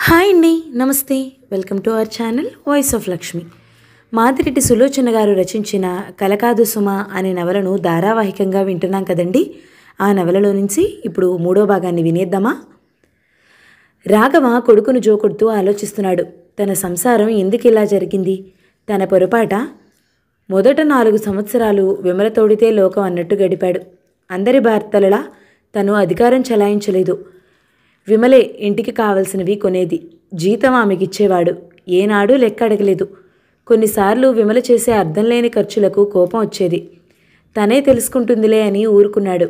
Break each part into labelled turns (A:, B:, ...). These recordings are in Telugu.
A: హాయ్ అండి, నమస్తే. Welcome to our channel voice of Lakshmi. Madireddy Sulochana గారు రచించిన కలకాదు సుమ అనే నవలను ధారావాహికంగా వింటున్నాం కదండి. ఆ నవలలో నుంచి ఇప్పుడు 3వ భాగాన్ని వినేద్దామా? రాఘవ కొడుకును జోకొడుతూ ఆలోచిస్తున్నాడు. తన సంసారం ఎందుకు ఇలా జరిగింది? తన పొరపాట? మొదట 4 సంవత్సరాలు విమల తోడితే లోకం అన్నట్టు గడిపాడు. అందరి భర్తలలా తను అధికారం చలాయించలేదు. విమలే ఇంటికి కావలసినవి కొనేది, జీతం ఆమెకిచ్చేవాడు. ఏనాడు లెక్క అడగలేదు. కొన్నిసార్లు విమల చేసే అర్థం లేని ఖర్చులకు కోపం వచ్చేది. తనే తెలుసుకుంటుందిలే అని ఊరుకున్నాడు.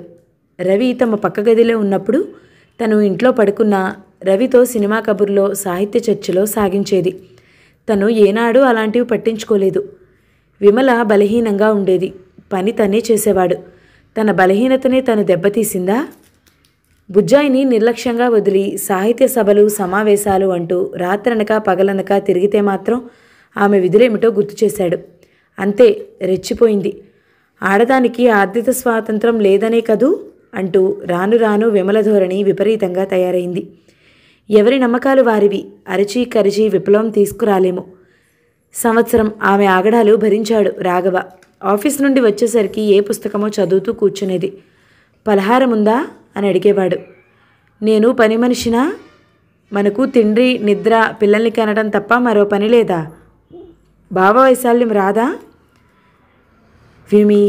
A: రవి తమ పక్క గదిలో ఉన్నప్పుడు తను ఇంట్లో పడుకున్న రవితో సినిమా కబుర్లో, సాహిత్య చర్చలో సాగించేది. తను ఏనాడు అలాంటివి పట్టించుకోలేదు. విమల బలహీనంగా ఉండేది. పని తనే చేసేవాడు. తన బలహీనతనే తను దెబ్బతీసిందా? బుజ్జాయిని నిర్లక్ష్యంగా వదిలి సాహిత్య సభలు, సమావేశాలు అంటూ రాత్రనక పగలనక తిరిగితే మాత్రం ఆమె విధులేమిటో గుర్తు చేశాడు. అంతే, రెచ్చిపోయింది. ఆడదానికి ఆర్థిక స్వాతంత్రం లేదనే కదూ అంటూ రాను రాను విమల ధోరణి విపరీతంగా తయారైంది. ఎవరి నమ్మకాలు వారివి. అరచి కరిచి విప్లవం తీసుకురాలేము. సంవత్సరం ఆమె ఆగడాలు భరించాడు రాఘవ. ఆఫీస్ నుండి వచ్చేసరికి ఏ పుస్తకమో చదువుతూ కూర్చునేది. పలహారముందా అని అడిగేవాడు. నేను పని మనిషినా? మనకు తిండి, నిద్ర, పిల్లల్ని కనడం తప్ప మరో పని లేదా? భావవైశాల్యం రాదా? విమి,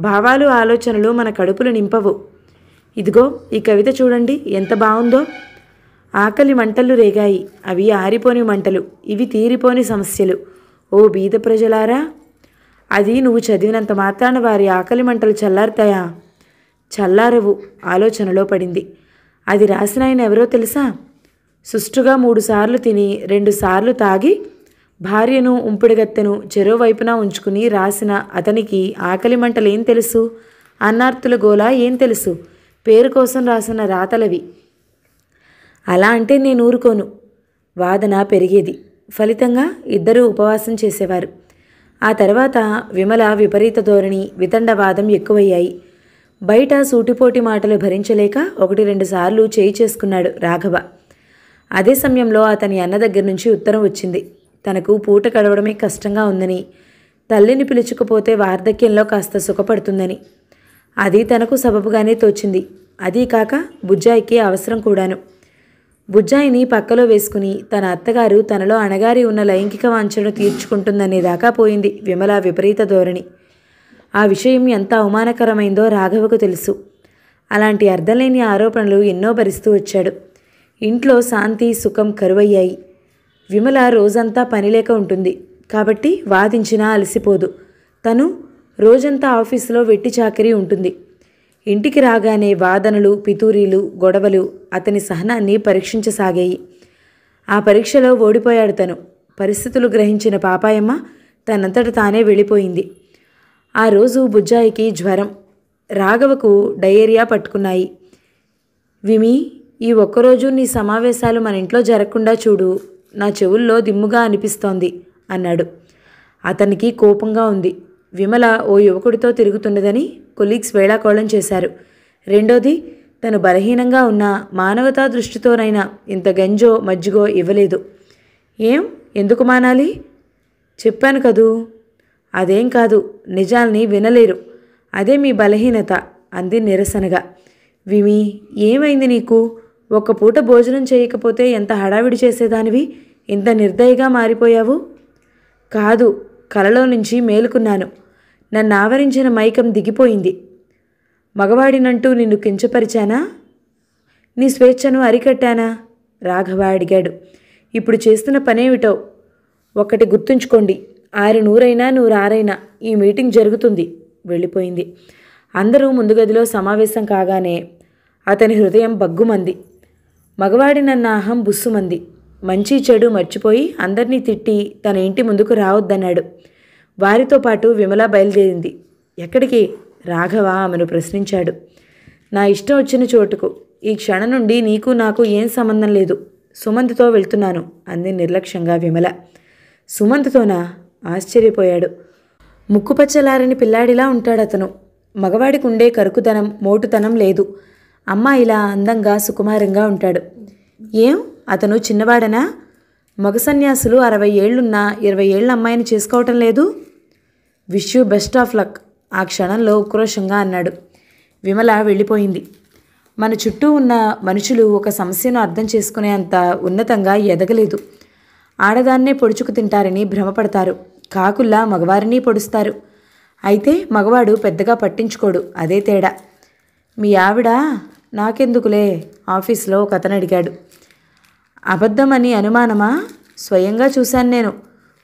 A: భావాలు ఆలోచనలు మన కడుపులు నింపవు. ఇదిగో ఈ కవిత చూడండి, ఎంత బాగుందో. ఆకలి మంటలు రేగాయి, అవి ఆరిపోని మంటలు, ఇవి తీరిపోని సమస్యలు. ఓ బీద ప్రజలారా! అది నువ్వు చదివినంత మాత్రాన వారి ఆకలి మంటలు చల్లారుతాయా? చల్లారవు. ఆలోచనలో పడింది. అది రాసిన ఆయన ఎవరో తెలుసా? సుష్టుగా 3 సార్లు తిని 2 సార్లు తాగి భార్యను, ఉంపుడుగత్తెను చెరోవైపున ఉంచుకుని రాసిన అతనికి ఆకలి మంటలు ఏం తెలుసు? అన్నార్తుల గోల ఏం తెలుసు? పేరు కోసం రాసిన రాతలవి. అలా అంటే నేను ఊరుకోను. వాదన పెరిగేది. ఫలితంగా ఇద్దరూ ఉపవాసం చేసేవారు. ఆ తర్వాత విమల విపరీత ధోరణి, వితండవాదం ఎక్కువయ్యాయి. బయట సూటిపోటి మాటలు భరించలేక 1-2 సార్లు చేయి చేసుకున్నాడు రాఘవ. అదే సమయంలో అతని అన్న దగ్గర నుంచి ఉత్తరం వచ్చింది. తనకు పూట గడవడమే కష్టంగా ఉందని, తల్లిని పిలుచుకుపోతే వార్ధక్యంలో కాస్త సుఖపడుతుందని. అది తనకు సబబుగానే తోచింది. అదీ కాక బుజ్జాయికి అవసరం కూడాను. బుజ్జాయిని పక్కలో వేసుకుని తన అత్తగారు తనలో అణగారి ఉన్న లైంగిక వాంఛను తీర్చుకుంటుందనేదాకా పోయింది విమల విపరీత ధోరణి. ఆ విషయం ఎంత అవమానకరమైందో రాఘవకు తెలుసు. అలాంటి అర్థంలేని ఆరోపణలు ఎన్నో భరిస్తూ వచ్చాడు. ఇంట్లో శాంతి, సుఖం కరువయ్యాయి. విమల రోజంతా పనిలేక ఉంటుంది కాబట్టి వాదించినా అలసిపోదు. తను రోజంతా ఆఫీసులో వెట్టి చాకిరీ ఉంటుంది. ఇంటికి రాగానే వాదనలు, పితూరీలు, గొడవలు అతని సహనాన్ని పరీక్షించసాగాయి. ఆ పరీక్షలో ఓడిపోయాడు తను. పరిస్థితులు గ్రహించిన పాపాయమ్మ తనంతట తానే వెళ్ళిపోయింది. ఆ రోజు బుజ్జాయికి జ్వరం, రాఘవకు డయేరియా పట్టుకున్నాయి. విమి, ఈ ఒక్కరోజు నీ సమావేశాలు మన ఇంట్లో జరగకుండా చూడు. నా చెవుల్లో దిమ్ముగా అనిపిస్తోంది అన్నాడు. అతనికి కోపంగా ఉంది. విమల ఓ యువకుడితో తిరుగుతున్నదని కొలీగ్స్ వేళాకోళం చేశారు. రెండోది, తను బలహీనంగా ఉన్న మానవతా దృష్టితోనైనా ఇంత గంజో మజ్జిగో ఇవ్వలేదు. ఏం, ఎందుకు మానాలి? చెప్పాను కదూ. అదేం కాదు, నిజాల్ని వినలేరు. అదే మీ బలహీనత అంది నిరసనగా. విమి, ఏమైంది నీకు? ఒక్క పూట భోజనం చేయకపోతే ఎంత హడావిడి చేసేదానివి, ఇంత నిర్దయగా మారిపోయావు? కాదు, కలలో నుంచి మేలుకున్నాను. నన్ను ఆవరించిన మైకం దిగిపోయింది. మగవాడినంటూ నిన్ను కించపరిచానా? నీ స్వేచ్ఛను అరికట్టానా? రాఘవ అడిగాడు. ఇప్పుడు చేస్తున్న పనేమిటో ఒక్కటి గుర్తుంచుకోండి. 600 100 ఈ మీటింగ్ జరుగుతుంది. వెళ్ళిపోయింది. అందరూ ముందు గదిలో సమావేశం కాగానే అతని హృదయం బగ్గుమంది. మగవాడినన్న అహం బుస్సుమంది. మంచి చెడు మర్చిపోయి అందరినీ తిట్టి తన ఇంటి ముందుకు రావద్దన్నాడు. వారితో పాటు విమల బయలుదేరింది. ఎక్కడికి? రాఘవ ఆమెను ప్రశ్నించాడు. నా ఇష్టం వచ్చిన చోటుకు. ఈ క్షణం నుండి నీకు నాకు ఏం సంబంధం లేదు. సుమంత్తో వెళ్తున్నాను అంది నిర్లక్ష్యంగా విమల. సుమంత్తోనా? ఆశ్చర్యపోయాడు. ముక్కుపచ్చలారని పిల్లాడిలా ఉంటాడతను. మగవాడికి ఉండే కరుకుదనం, మోటుతనం లేదు. అమ్మాయిలా అందంగా సుకుమారంగా ఉంటాడు. ఏం అతను చిన్నవాడనా? మగ సన్యాసులు 60 ఏళ్లున్నా 20 ఏళ్ల అమ్మాయిని చేసుకోవటం లేదు. Wish you best of luck ఆ క్షణంలో ఉక్రోషంగా అన్నాడు. విమల వెళ్ళిపోయింది. మన చుట్టూ ఉన్న మనుషులు ఒక సమస్యను అర్థం చేసుకునే అంత ఉన్నతంగా ఎదగలేదు. ఆడదాన్నే పొడుచుకు తింటారని భ్రమపడతారు. కాకుల్లా మగవారిని పొడుస్తారు. అయితే మగవాడు పెద్దగా పట్టించుకోడు. అదే తేడా. మీ ఆవిడ? నాకెందుకులే, ఆఫీస్లో ఒక అతను అడిగాడు. అబద్ధమని అనుమానమా? స్వయంగా చూశాను నేను.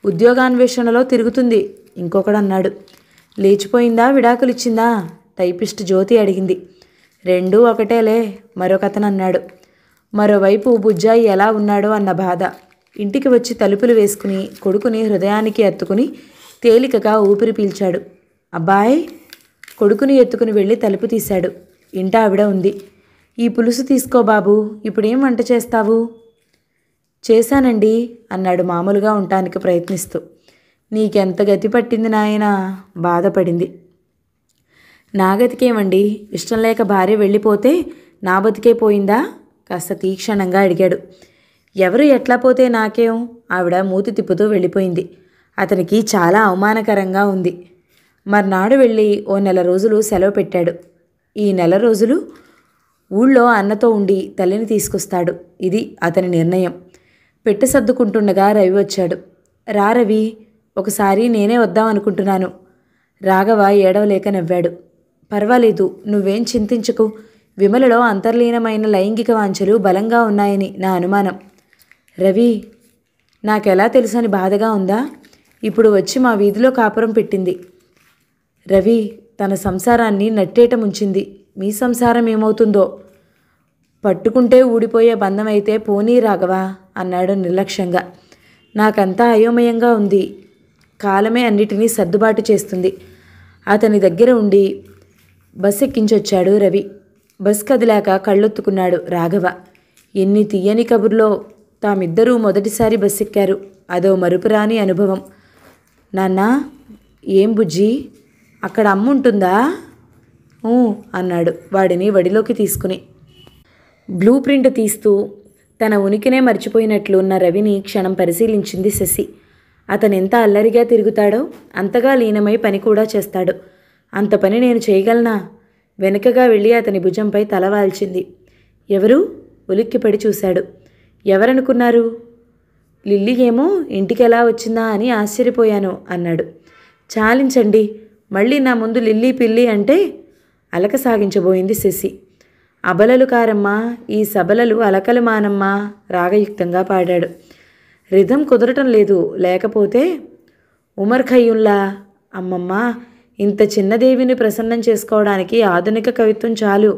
A: ఉద్యోగాన్వేషణలో తిరుగుతుంది. ఇంకొకడు అన్నాడు. లేచిపోయిందా, విడాకులిచ్చిందా? టైపిస్ట్ జ్యోతి అడిగింది. రెండూ ఒకటేలే, మరొకతను అన్నాడు. మరోవైపు బుజ్జాయి ఎలా ఉన్నాడో అన్న బాధ. ఇంటికి వచ్చి తలుపులు వేసుకుని కొడుకుని హృదయానికి ఎత్తుకుని తేలికగా ఊపిరి పీల్చాడు. అబ్బాయ్. కొడుకుని ఎత్తుకుని వెళ్ళి తలుపు తీశాడు. ఇంట ఆవిడ ఉంది. ఈ పులుసు తీసుకో బాబు, ఇప్పుడేం వంట చేస్తావు? చేశానండి అన్నాడు మామూలుగా ఉండటానికి ప్రయత్నిస్తూ. నీకెంత గతి పట్టింది నాయనా, బాధపడింది. నా గతికేమండి, ఇష్టం లేక భార్య వెళ్ళిపోతే నా బతికే పోయిందా? కాస్త తీక్షణంగా అడిగాడు. ఎవరు ఎట్లా పోతే నాకేం? ఆవిడ మూతి తిప్పుతూ వెళ్ళిపోయింది. అతనికి చాలా అవమానకరంగా ఉంది. మర్నాడు వెళ్ళి ఓ నెల రోజులు సెలవు పెట్టాడు. ఈ నెల రోజులు ఊళ్ళో అన్నతో ఉండి తల్లిని తీసుకొస్తాడు. ఇది అతని నిర్ణయం. పెట్టె సర్దుకుంటుండగా రవి వచ్చాడు. రా రవి, ఒకసారి నేనే వద్దామనుకుంటున్నాను. రాఘవ ఏడవలేక నవ్వాడు. పర్వాలేదు, నువ్వేం చింతించకు. విమలలో అంతర్లీనమైన లైంగిక వాంఛలు బలంగా ఉన్నాయని నా అనుమానం. రవి, నాకెలా తెలుసని బాధగా ఉందా? ఇప్పుడు వచ్చి మా వీధిలో కాపురం పెట్టింది. రవి, తన సంసారాన్ని నట్టేట ముంచింది. మీ సంసారం ఏమవుతుందో? పట్టుకుంటే ఊడిపోయే బంధమైతే పోనీ రాఘవా అన్నాడు నిర్లక్ష్యంగా. నాకంతా అయోమయంగా ఉంది. కాలమే అన్నిటినీ సర్దుబాటు చేస్తుంది. అతని దగ్గర ఉండి బస్ ఎక్కించొచ్చాడు రవి. బస్ కదిలాక కళ్ళొత్తుకున్నాడు రాఘవ. ఎన్ని తీయని కబుర్లో. తామిద్దరూ మొదటిసారి బస్ ఎక్కారు. అదో మరుపురాని అనుభవం. నాన్నా, ఏం బుజ్జి, అక్కడ అమ్ముంటుందా? అన్నాడు వాడిని వడిలోకి తీసుకుని. బ్లూ ప్రింట్ తీస్తూ తన ఉనికినే మర్చిపోయినట్లు ఉన్న రవిని క్షణం పరిశీలించింది శశి. అతనెంత అల్లరిగా తిరుగుతాడో అంతగా లీనమై పని కూడా చేస్తాడు. అంత పని నేను చేయగలనా? వెనుకగా వెళ్ళి అతని భుజంపై తల వాల్చింది. ఎవరు? ఉలిక్కిపడి చూశాడు. ఎవరనుకున్నారు? లిల్లీ ఏమో ఇంటికెలా వచ్చిందా అని ఆశ్చర్యపోయాను అన్నాడు. చాలించండి, మళ్ళీ నా ముందు లిల్లీ పిల్లి అంటే అలక సాగించబోయింది శశి. అబలలు కారమ్మా, ఈ సబలలు అలకలు మానమ్మా రాగయుక్తంగా పాడాడు. రిధం కుదరటం లేదు. లేకపోతే ఉమర్ ఖయ్యుల్లా. అమ్మమ్మ, ఇంత చిన్నదేవిని ప్రసన్నం చేసుకోవడానికి ఆధునిక కవిత్వం చాలు.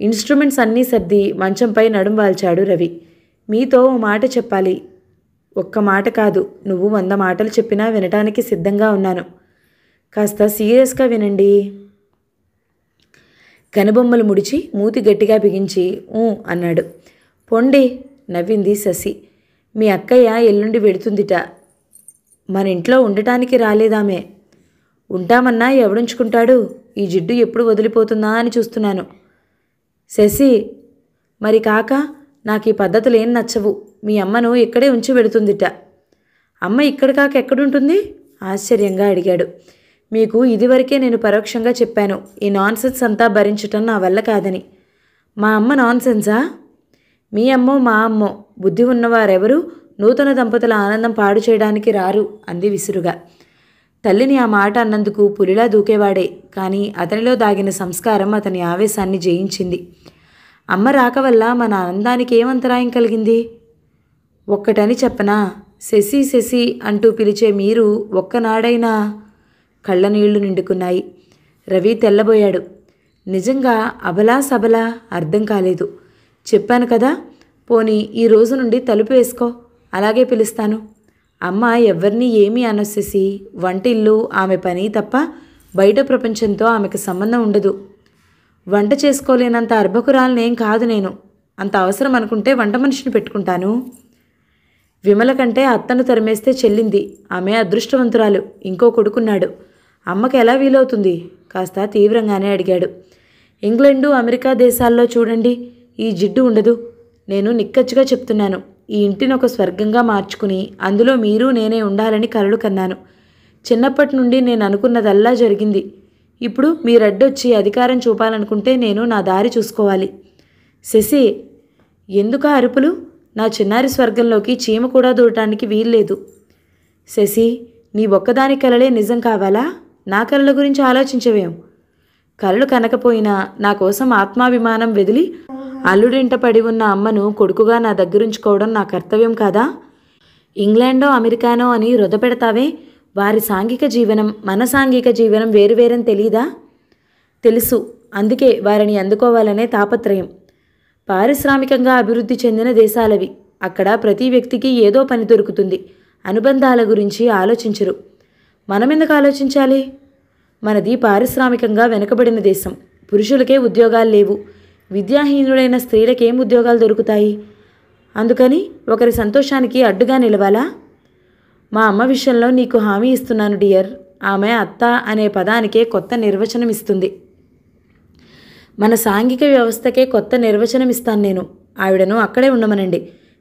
A: ఇన్స్ట్రుమెంట్స్ అన్నీ సర్ది మంచంపై నడుం వాల్చాడు రవి. మీతో ఓ మాట చెప్పాలి. ఒక్క మాట కాదు, నువ్వు 100 మాటలు చెప్పినా వినటానికి సిద్ధంగా ఉన్నాను. కాస్త సీరియస్గా వినండి. కనుబొమ్మలు ముడిచి మూతి గట్టిగా బిగించి అన్నాడు. పొండి, నవ్వింది శశి. మీ అక్కయ్య ఎల్లుండి వెడుతుందిట. మన ఇంట్లో ఉండటానికి రాలేదామే. ఉంటామన్నా ఎవడుంచుకుంటాడు? ఈ జిడ్డు ఎప్పుడు వదిలిపోతుందా అని చూస్తున్నాను. శశి, మరి కాక, నాకు ఈ పద్ధతులేం నచ్చవు. మీ అమ్మను ఇక్కడే ఉంచి వెడుతుందిట. అమ్మ ఇక్కడ కాక ఎక్కడుంటుంది? ఆశ్చర్యంగా అడిగాడు. మీకు ఇదివరకే నేను పరోక్షంగా చెప్పాను, ఈ నాన్సెన్స్ అంతా భరించటం నా వల్ల కాదని. మా అమ్మ నాన్సెన్సా? మీ అమ్మో మా అమ్మో, బుద్ధి ఉన్నవారెవరూ నూతన దంపతుల ఆనందం పాడు చేయడానికి రారు అంది విసురుగా. తల్లిని ఆ మాట అన్నందుకు పులిలా దూకేవాడే, కానీ అతనిలో దాగిన సంస్కారం అతని ఆవేశాన్ని జయించింది. అమ్మ రాక వల్ల మన ఆనందానికి ఏమంతరాయం కలిగింది? ఒక్కటని చెప్పనా? శశి శశి అంటూ పిలిచే మీరు ఒక్కనాడైనా? కళ్ళనీళ్లు నిండుకున్నాయి. రవి తెల్లబోయాడు. నిజంగా అబలా సబలా అర్థం కాలేదు. చెప్పాను కదా, పోనీ ఈ రోజు నుండి తలుపు వేసుకో, అలాగే పిలుస్తాను. అమ్మ ఎవరినీ ఏమీ అనొచ్చేసి వంటిల్లు ఆమె పని తప్ప బయట ప్రపంచంతో ఆమెకు సంబంధం ఉండదు. వంట చేసుకోలేనంత అర్భకురాలనేం కాదు నేను. అంత అవసరం అనుకుంటే వంట మనిషిని పెట్టుకుంటాను. విమల కంటే అత్తను తరిమేస్తే చెల్లింది. ఆమె అదృష్టవంతురాలు. ఇంకో కొడుకున్నాడు. అమ్మకి ఎలా వీలవుతుంది? కాస్త తీవ్రంగానే అడిగాడు. ఇంగ్లండు, అమెరికా దేశాల్లో చూడండి, ఈ జిడ్డు ఉండదు. నేను నిక్కచ్చిగా చెప్తున్నాను. ఈ ఇంటిని ఒక స్వర్గంగా మార్చుకుని అందులో మీరు నేనే ఉండాలని కలలు కన్నాను. చిన్నప్పటి నుండి నేను అనుకున్నదల్లా జరిగింది. ఇప్పుడు మీరడ్డొచ్చి అధికారం చూపాలనుకుంటే నేను నా దారి చూసుకోవాలి. శశి, ఎందుకా అరుపులు? నా చిన్నారి స్వర్గంలోకి చీమ కూడా దూరటానికి వీల్లేదు. శశి, నీ ఒక్కదాని కలలే నిజం కావాలా? నా కలల గురించి ఆలోచించవేం? కలలు కనకపోయినా నా కోసం ఆత్మాభిమానం వెదిలి అల్లుడింట పడి ఉన్న అమ్మను కొడుకుగా నా దగ్గరుంచుకోవడం నా కర్తవ్యం కాదా? ఇంగ్లాండో అమెరికానో అని రొదపెడతావే, వారి సాంఘిక జీవనం మన సాంఘిక జీవనం వేరువేరని తెలీదా? తెలుసు. అందుకే వారిని అందుకోవాలనే తాపత్రయం. పారిశ్రామికంగా అభివృద్ధి చెందిన దేశాలవి. అక్కడ ప్రతి వ్యక్తికి ఏదో పని దొరుకుతుంది. అనుబంధాల గురించి ఆలోచించరు. మనమెందుకు ఆలోచించాలి? మనది పారిశ్రామికంగా వెనుకబడిన దేశం. పురుషులకే ఉద్యోగాలు లేవు. విద్యాహీనులైన స్త్రీలకేం ఉద్యోగాలు దొరుకుతాయి? అందుకని ఒకరి సంతోషానికి అడ్డుగా నిలవాలా? మా అమ్మ విషయంలో నీకు హామీ ఇస్తున్నాను డియర్. ఆమె అత్త అనే పదానికే కొత్త నిర్వచనం ఇస్తుంది. మన సాంఘిక వ్యవస్థకే కొత్త నిర్వచనం ఇస్తాను నేను. ఆవిడను అక్కడే ఉండమనండి.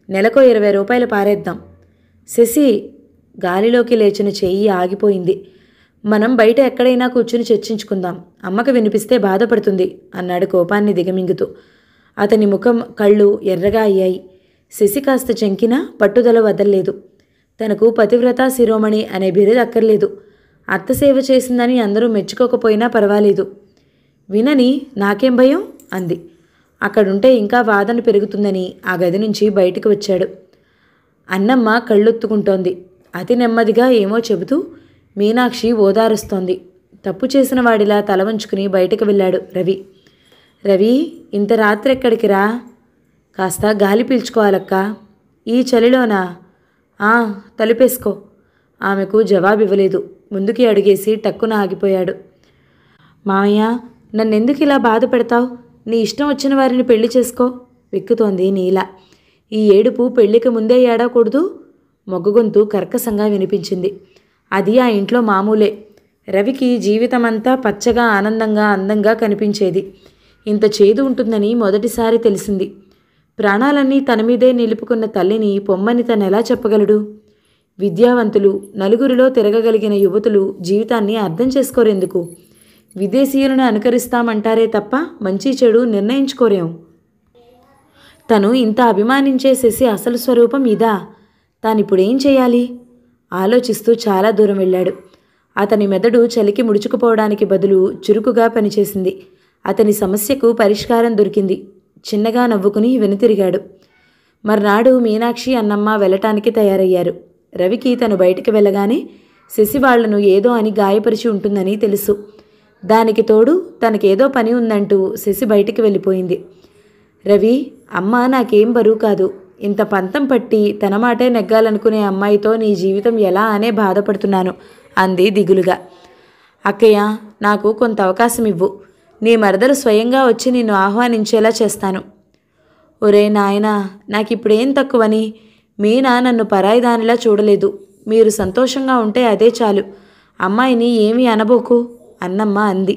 A: నెలకు 20 రూపాయలు పారేద్దాం. శశి, గాలిలోకి లేచిన చెయ్యి ఆగిపోయింది. మనం బయట ఎక్కడైనా కూర్చుని చర్చించుకుందాం. అమ్మకు వినిపిస్తే బాధపడుతుంది అన్నాడు కోపాన్ని దిగమింగుతూ. అతని ముఖం కళ్ళు ఎర్రగా అయ్యాయి. శశి కాస్త చెంకినా పట్టుదల వదల్లేదు. తనకు పతివ్రత శిరోమణి అనే బిరుదు అక్కర్లేదు. అత్తసేవ చేసిందని అందరూ మెచ్చుకోకపోయినా పర్వాలేదు. వినని, నాకేం భయం అంది. అక్కడుంటే ఇంకా వాదన పెరుగుతుందని ఆ గది నుంచి బయటకు వచ్చాడు. అన్నమ్మ కళ్ళొత్తుకుంటోంది. అతి నెమ్మదిగా ఏమో చెబుతూ మీనాక్షి ఓదారుస్తోంది. తప్పు చేసిన వాడిలా తల వంచుకుని బయటకు వెళ్ళాడు రవి. రవి, ఇంత రాత్రి ఎక్కడికి రా? కాస్త గాలి పీల్చుకోవాలక్క. ఈ చలిలోనా? తలుపేసుకో. ఆమెకు జవాబివ్వలేదు. ముందుకి అడుగేసి టక్కున ఆగిపోయాడు. మామయ్య, నన్నెందుకు ఇలా బాధ పెడతావు? నీ ఇష్టం వచ్చిన వారిని పెళ్లి చేసుకో వెక్కుతోంది నీల. ఈ ఏడుపు పెళ్లికి ముందే ఏడకూడదు. మొగ్గగొంతు కర్కశంగా వినిపించింది. అది ఆ ఇంట్లో మామూలే. రవికి జీవితమంతా పచ్చగా ఆనందంగా అందంగా కనిపించేది. ఇంత చేదు ఉంటుందని మొదటిసారి తెలిసింది. ప్రాణాలన్నీ తన మీదే నిలుపుకున్న తల్లిని పొమ్మని తనెలా చెప్పగలడు? విద్యావంతులు, నలుగురిలో తిరగగలిగిన యువతులు జీవితాన్ని అర్థం చేసుకోరెందుకు? విదేశీయులను అనుకరిస్తామంటారే తప్ప మంచి చెడు నిర్ణయించుకోరేం. తను ఇంత అభిమానించే శశి అసలు స్వరూపం ఇదా? తానిప్పుడేం చేయాలి? ఆలోచిస్తూ చాలా దూరం వెళ్ళాడు. అతని మెదడు చలికి ముడుచుకుపోవడానికి బదులు చురుకుగా పనిచేసింది. అతని సమస్యకు పరిష్కారం దొరికింది. చిన్నగా నవ్వుకుని వెనుతిరిగాడు. మర్నాడు మీనాక్షి అన్నమ్మ వెళ్ళటానికి తయారయ్యారు. రవికి తను బయటికి వెళ్ళగానే శశి వాళ్లను ఏదో అని గాయపరిచి ఉంటుందని తెలుసు. దానికి తోడు తనకేదో పని ఉందంటూ శశి బయటికి వెళ్ళిపోయింది. రవి, అమ్మ నాకేం బరువు కాదు. ఇంత పంతం పట్టి తన మాటే నెగ్గాలనుకునే అమ్మాయితో నీ జీవితం ఎలా అనే బాధపడుతున్నాను అంది దిగులుగా. అక్కయ్య, నాకు కొంత అవకాశం ఇవ్వు. నీ మరదలు స్వయంగా వచ్చి నిన్ను ఆహ్వానించేలా చేస్తాను. ఒరే నాయనా, నాకిప్పుడేం తక్కువని? మీనా నన్ను పరాయిదానిలా చూడలేదు. మీరు సంతోషంగా ఉంటే అదే చాలు. అమ్మాయిని ఏమీ అనబోకు అన్నమ్మ అంది.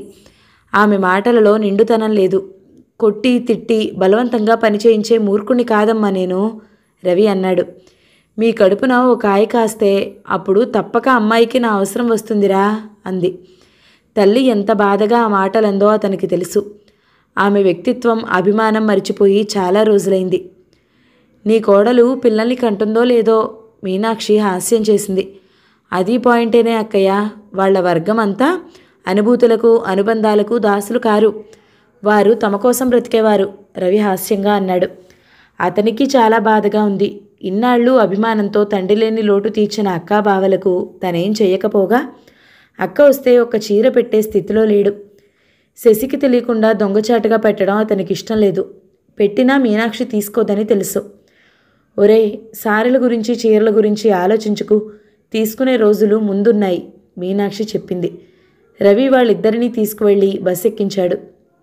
A: ఆమె మాటలలో నిండుతనం లేదు. కొట్టి తిట్టి బలవంతంగా పనిచేయించే మూర్ఖుని కాదమ్మా నేను, రవి అన్నాడు. మీ కడుపున ఓ కాయ కాస్తే అప్పుడు తప్పక అమ్మాయికి నా అవసరం వస్తుందిరా అంది. తల్లి ఎంత బాధగా ఆ మాటలందో అతనికి తెలుసు. ఆమె వ్యక్తిత్వం, అభిమానం మరిచిపోయి చాలా రోజులైంది. నీ కోడలు పిల్లల్ని కంటుందో లేదో మీనాక్షి హాస్యం చేసింది. అది పాయింటేనే అక్కయ్య. వాళ్ల వర్గం అంతా అనుభూతులకు అనుబంధాలకు దాసులు కారు. వారు తమ కోసం బ్రతికేవారు, రవి హాస్యంగా అన్నాడు. అతనికి చాలా బాధగా ఉంది. ఇన్నాళ్ళు అభిమానంతో తండ్రి లేని లోటు తీర్చిన అక్కా బావలకు తనేం చెయ్యకపోగా అక్క వస్తే ఒక చీర పెట్టే స్థితిలో లేడు. శశికి తెలియకుండా దొంగచాటుగా పెట్టడం అతనికి ఇష్టం లేదు. పెట్టినా మీనాక్షి తీసుకోదని తెలుసు. ఒరే, సారెల గురించి చీరల గురించి ఆలోచించుకు. తీసుకునే రోజులు ముందున్నాయి మీనాక్షి చెప్పింది. రవి వాళ్ళిద్దరినీ తీసుకువెళ్ళి బస్ ఎక్కించాడు.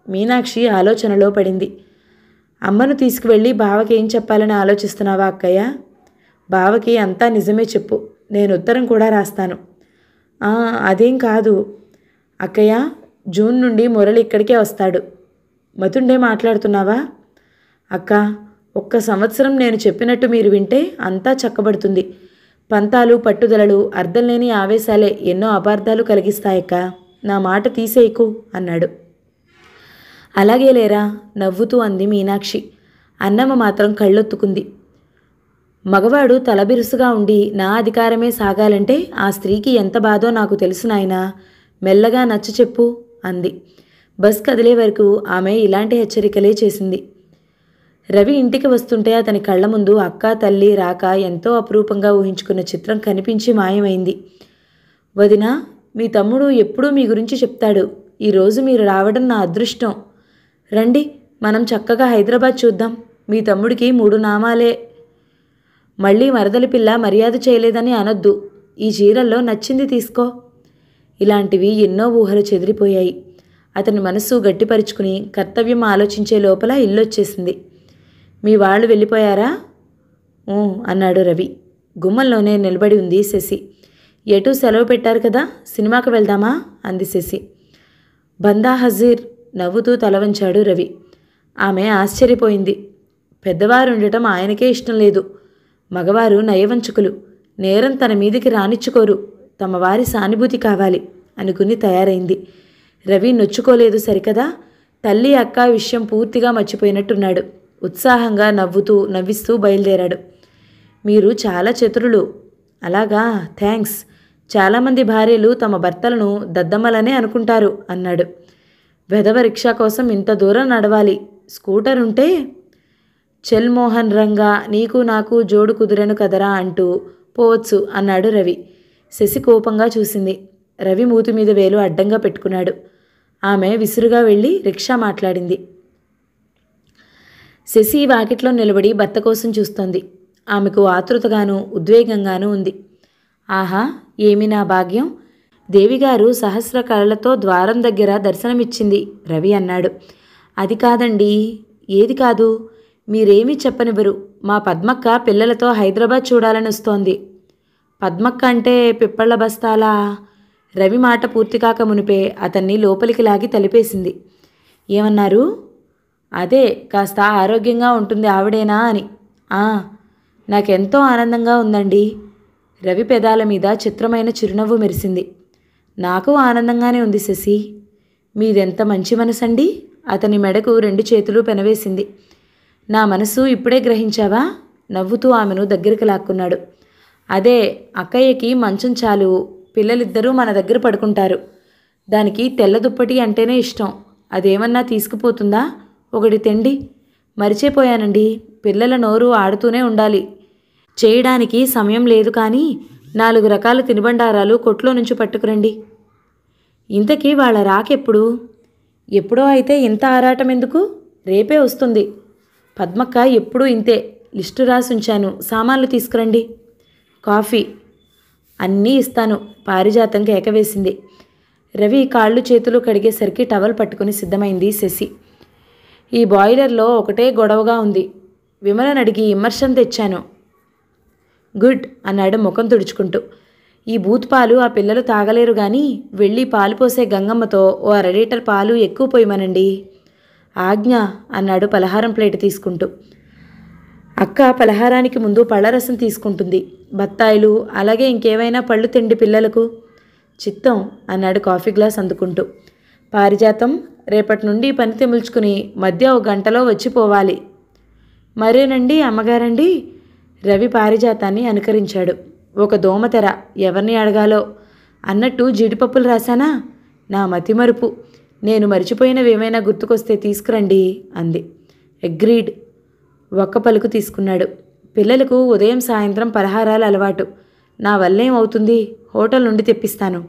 A: మీనాక్షి ఆలోచనలో పడింది. అమ్మను తీసుకువెళ్ళి బావకి ఏం చెప్పాలని ఆలోచిస్తున్నావా అక్కయ్య? బావకి అంతా నిజమే చెప్పు. నేను ఉత్తరం కూడా రాస్తాను. అదేం కాదు అక్కయ్య. జూన్ నుండి మురళి ఇక్కడికే వస్తాడు. మతుండే మాట్లాడుతున్నావా? అక్క, ఒక్క సంవత్సరం నేను చెప్పినట్టు మీరు వింటే అంతా చక్కబడుతుంది. పంతాలు, పట్టుదలలు, అర్థం లేని ఆవేశాలే ఎన్నో అపార్థాలు కలిగిస్తాయక్క. నా మాట తీసేయకు అన్నాడు. అలాగే లేరా నవ్వుతూ అంది మీనాక్షి. అన్నమ్మ మాత్రం కళ్ళొత్తుకుంది. మగవాడు తలబిరుసుగా ఉండి నా అధికారమే సాగాలంటే ఆ స్త్రీకి ఎంత బాధో నాకు తెలుసు నాయనా. మెల్లగా నచ్చ చెప్పు అంది. బస్ కదిలే వరకు ఆమె ఇలాంటి హెచ్చరికలే చేసింది. రవి ఇంటికి వస్తుంటే అతని కళ్ళ ముందు అక్క తల్లి రాక ఎంతో అపురూపంగా ఊహించుకున్న చిత్రం కనిపించి మాయమైంది. వదినా, మీ తమ్ముడు ఎప్పుడూ మీ గురించి చెప్తాడు. ఈరోజు మీరు రావడం నా అదృష్టం. రండి, మనం చక్కగా హైదరాబాద్ చూద్దాం. మీ తమ్ముడికి 3 నామాలే. మళ్ళీ మరదలి పిల్ల మర్యాద చేయలేదని అనొద్దు. ఈ చీరల్లో నచ్చింది తీసుకో. ఇలాంటివి ఎన్నో ఊహలు చెదిరిపోయాయి. అతని మనస్సు గట్టిపరుచుకుని కర్తవ్యం ఆలోచించే లోపల ఇల్లొచ్చేసింది. మీ వాళ్ళు వెళ్ళిపోయారా అన్నాడు రవి. గుమ్మంలోనే నిలబడి ఉంది శశి. ఎటు సెలవు పెట్టారు కదా, సినిమాకు వెళ్దామా అంది శశి. బందా హజీర్ నవ్వుతూ తలవంచాడు రవి. ఆమె ఆశ్చర్యపోయింది. పెద్దవారు ఉండటం ఆయనకే ఇష్టం లేదు. మగవారు నయవంచుకులు, నేరం తన మీదికి రానిచ్చుకోరు. తమ వారి సానుభూతి కావాలి అనుకుని తయారైంది. రవి నొచ్చుకోలేదు సరికదా. తల్లి అక్క విషయం పూర్తిగా మర్చిపోయినట్టున్నాడు. ఉత్సాహంగా నవ్విస్తూ బయలుదేరాడు. మీరు చాలా చతురులు. అలాగా, థ్యాంక్స్. చాలామంది భార్యలు తమ భర్తలను దద్దమ్మలనే అనుకుంటారు అన్నాడు. వెధవ రిక్షా కోసం ఇంత దూరం నడవాలి. స్కూటర్ ఉంటే చెల్ మోహన్ రంగా నీకు నాకు జోడు కుదిరెను కదరా అంటూ పోవచ్చు అన్నాడు రవి. శశి కోపంగా చూసింది. రవి మూతి మీద వేలు అడ్డంగా పెట్టుకున్నాడు. ఆమె విసురుగా వెళ్ళి రిక్షా మాట్లాడింది. శశి వాకిట్లో నిలబడి భర్త కోసం చూస్తోంది. ఆమెకు ఆతృతగానూ ఉద్వేగంగానూ ఉంది. ఆహా, ఏమి నా భాగ్యం! దేవిగారు సహస్ర కళలతో ద్వారం దగ్గర దర్శనమిచ్చింది రవి అన్నాడు. అది కాదండి. ఏది కాదు? మీరేమీ చెప్పనివ్వరు. మా పద్మక్క పిల్లలతో హైదరాబాద్ చూడాలని వస్తోంది. పద్మక్క అంటే పిప్పళ్ళ బస్తాలా? రవి మాట పూర్తి కాక మునిపే అతన్ని లోపలికి లాగి తలిపేసింది. ఏమన్నారు? అదే, కాస్త ఆరోగ్యంగా ఉంటుంది ఆవిడేనా అని. నాకెంతో ఆనందంగా ఉందండి. రవి పెదాల మీద చిత్రమైన చిరునవ్వు మెరిసింది. నాకు ఆనందంగానే ఉంది శశి. మీదెంత మంచి మనసండి. అతని మెడకు 2 చేతులు పెనవేసింది. నా మనసు ఇప్పుడే గ్రహించావా? నవ్వుతూ ఆమెను దగ్గరికి లాక్కున్నాడు. అదే, అక్కయ్యకి మంచం చాలు. పిల్లలిద్దరూ మన దగ్గర పడుకుంటారు. దానికి తెల్ల దుప్పటి అంటేనే ఇష్టం. అదేమన్నా తీసుకుపోతుందా? ఒకటి తెండి. మరిచిపోయానండి. పిల్లల నోరు ఆడుతూనే ఉండాలి. చేయడానికి సమయం లేదు, కానీ 4 రకాల తినుబండారాలు కొట్లో నుంచి పట్టుకురండి. ఇంతకీ వాళ్ళ రాకెప్పుడు? ఎప్పుడో అయితే ఇంత ఆరాటం ఎందుకు? రేపే వస్తుంది. పద్మక్క ఎప్పుడూ ఇంతే. లిస్టు రాసుంచాను. సామాన్లు తీసుకురండి. కాఫీ అన్నీ ఇస్తాను. పారిజాతం కేకవేసింది. రవి కాళ్ళు చేతులు కడిగేసరికి టవల్ పట్టుకుని సిద్ధమైంది శశి. ఈ బాయిలర్లో ఒకటే గొడవగా ఉంది. విమలను అడిగి ఇమ్మర్షన్ తెచ్చాను. గుడ్ అన్నాడు ముఖం తుడుచుకుంటూ. ఈ బూత్ పాలు ఆ పిల్లలు తాగలేరు గాని వెళ్ళి పాలు పోసే గంగమ్మతో ఓ 1/2 లీటర్ పాలు ఎక్కువ పోయమనండి. ఆజ్ఞ అన్నాడు పలహారం ప్లేట్ తీసుకుంటూ. అక్క పలహారానికి ముందు పళ్ళరసం తీసుకుంటుంది. బత్తాయిలు, అలాగే ఇంకేమైనా పళ్ళు తిండి పిల్లలకు. చిత్తం అన్నాడు కాఫీ గ్లాస్ అందుకుంటూ. పారిజాతం, రేపటి నుండి పని తెముల్చుకుని మధ్య 1 గంటలో వచ్చిపోవాలి. మరేనండి అమ్మగారండి. రవి పారిజాతాన్ని అనుకరించాడు. ఒక దోమతెర, ఎవరిని అడగాలో అన్నట్టు జీడిపప్పులు రాశానా? నా మతిమరుపు. నేను మర్చిపోయినవేమైనా గుర్తుకొస్తే తీసుకురండి అంది. అగ్రీడ్. ఒక్క పలుకు తీసుకున్నాడు. పిల్లలకు ఉదయం సాయంత్రం పలహారాలు అలవాటు. నా వల్లేం అవుతుంది? హోటల్ నుండి తెప్పిస్తాను.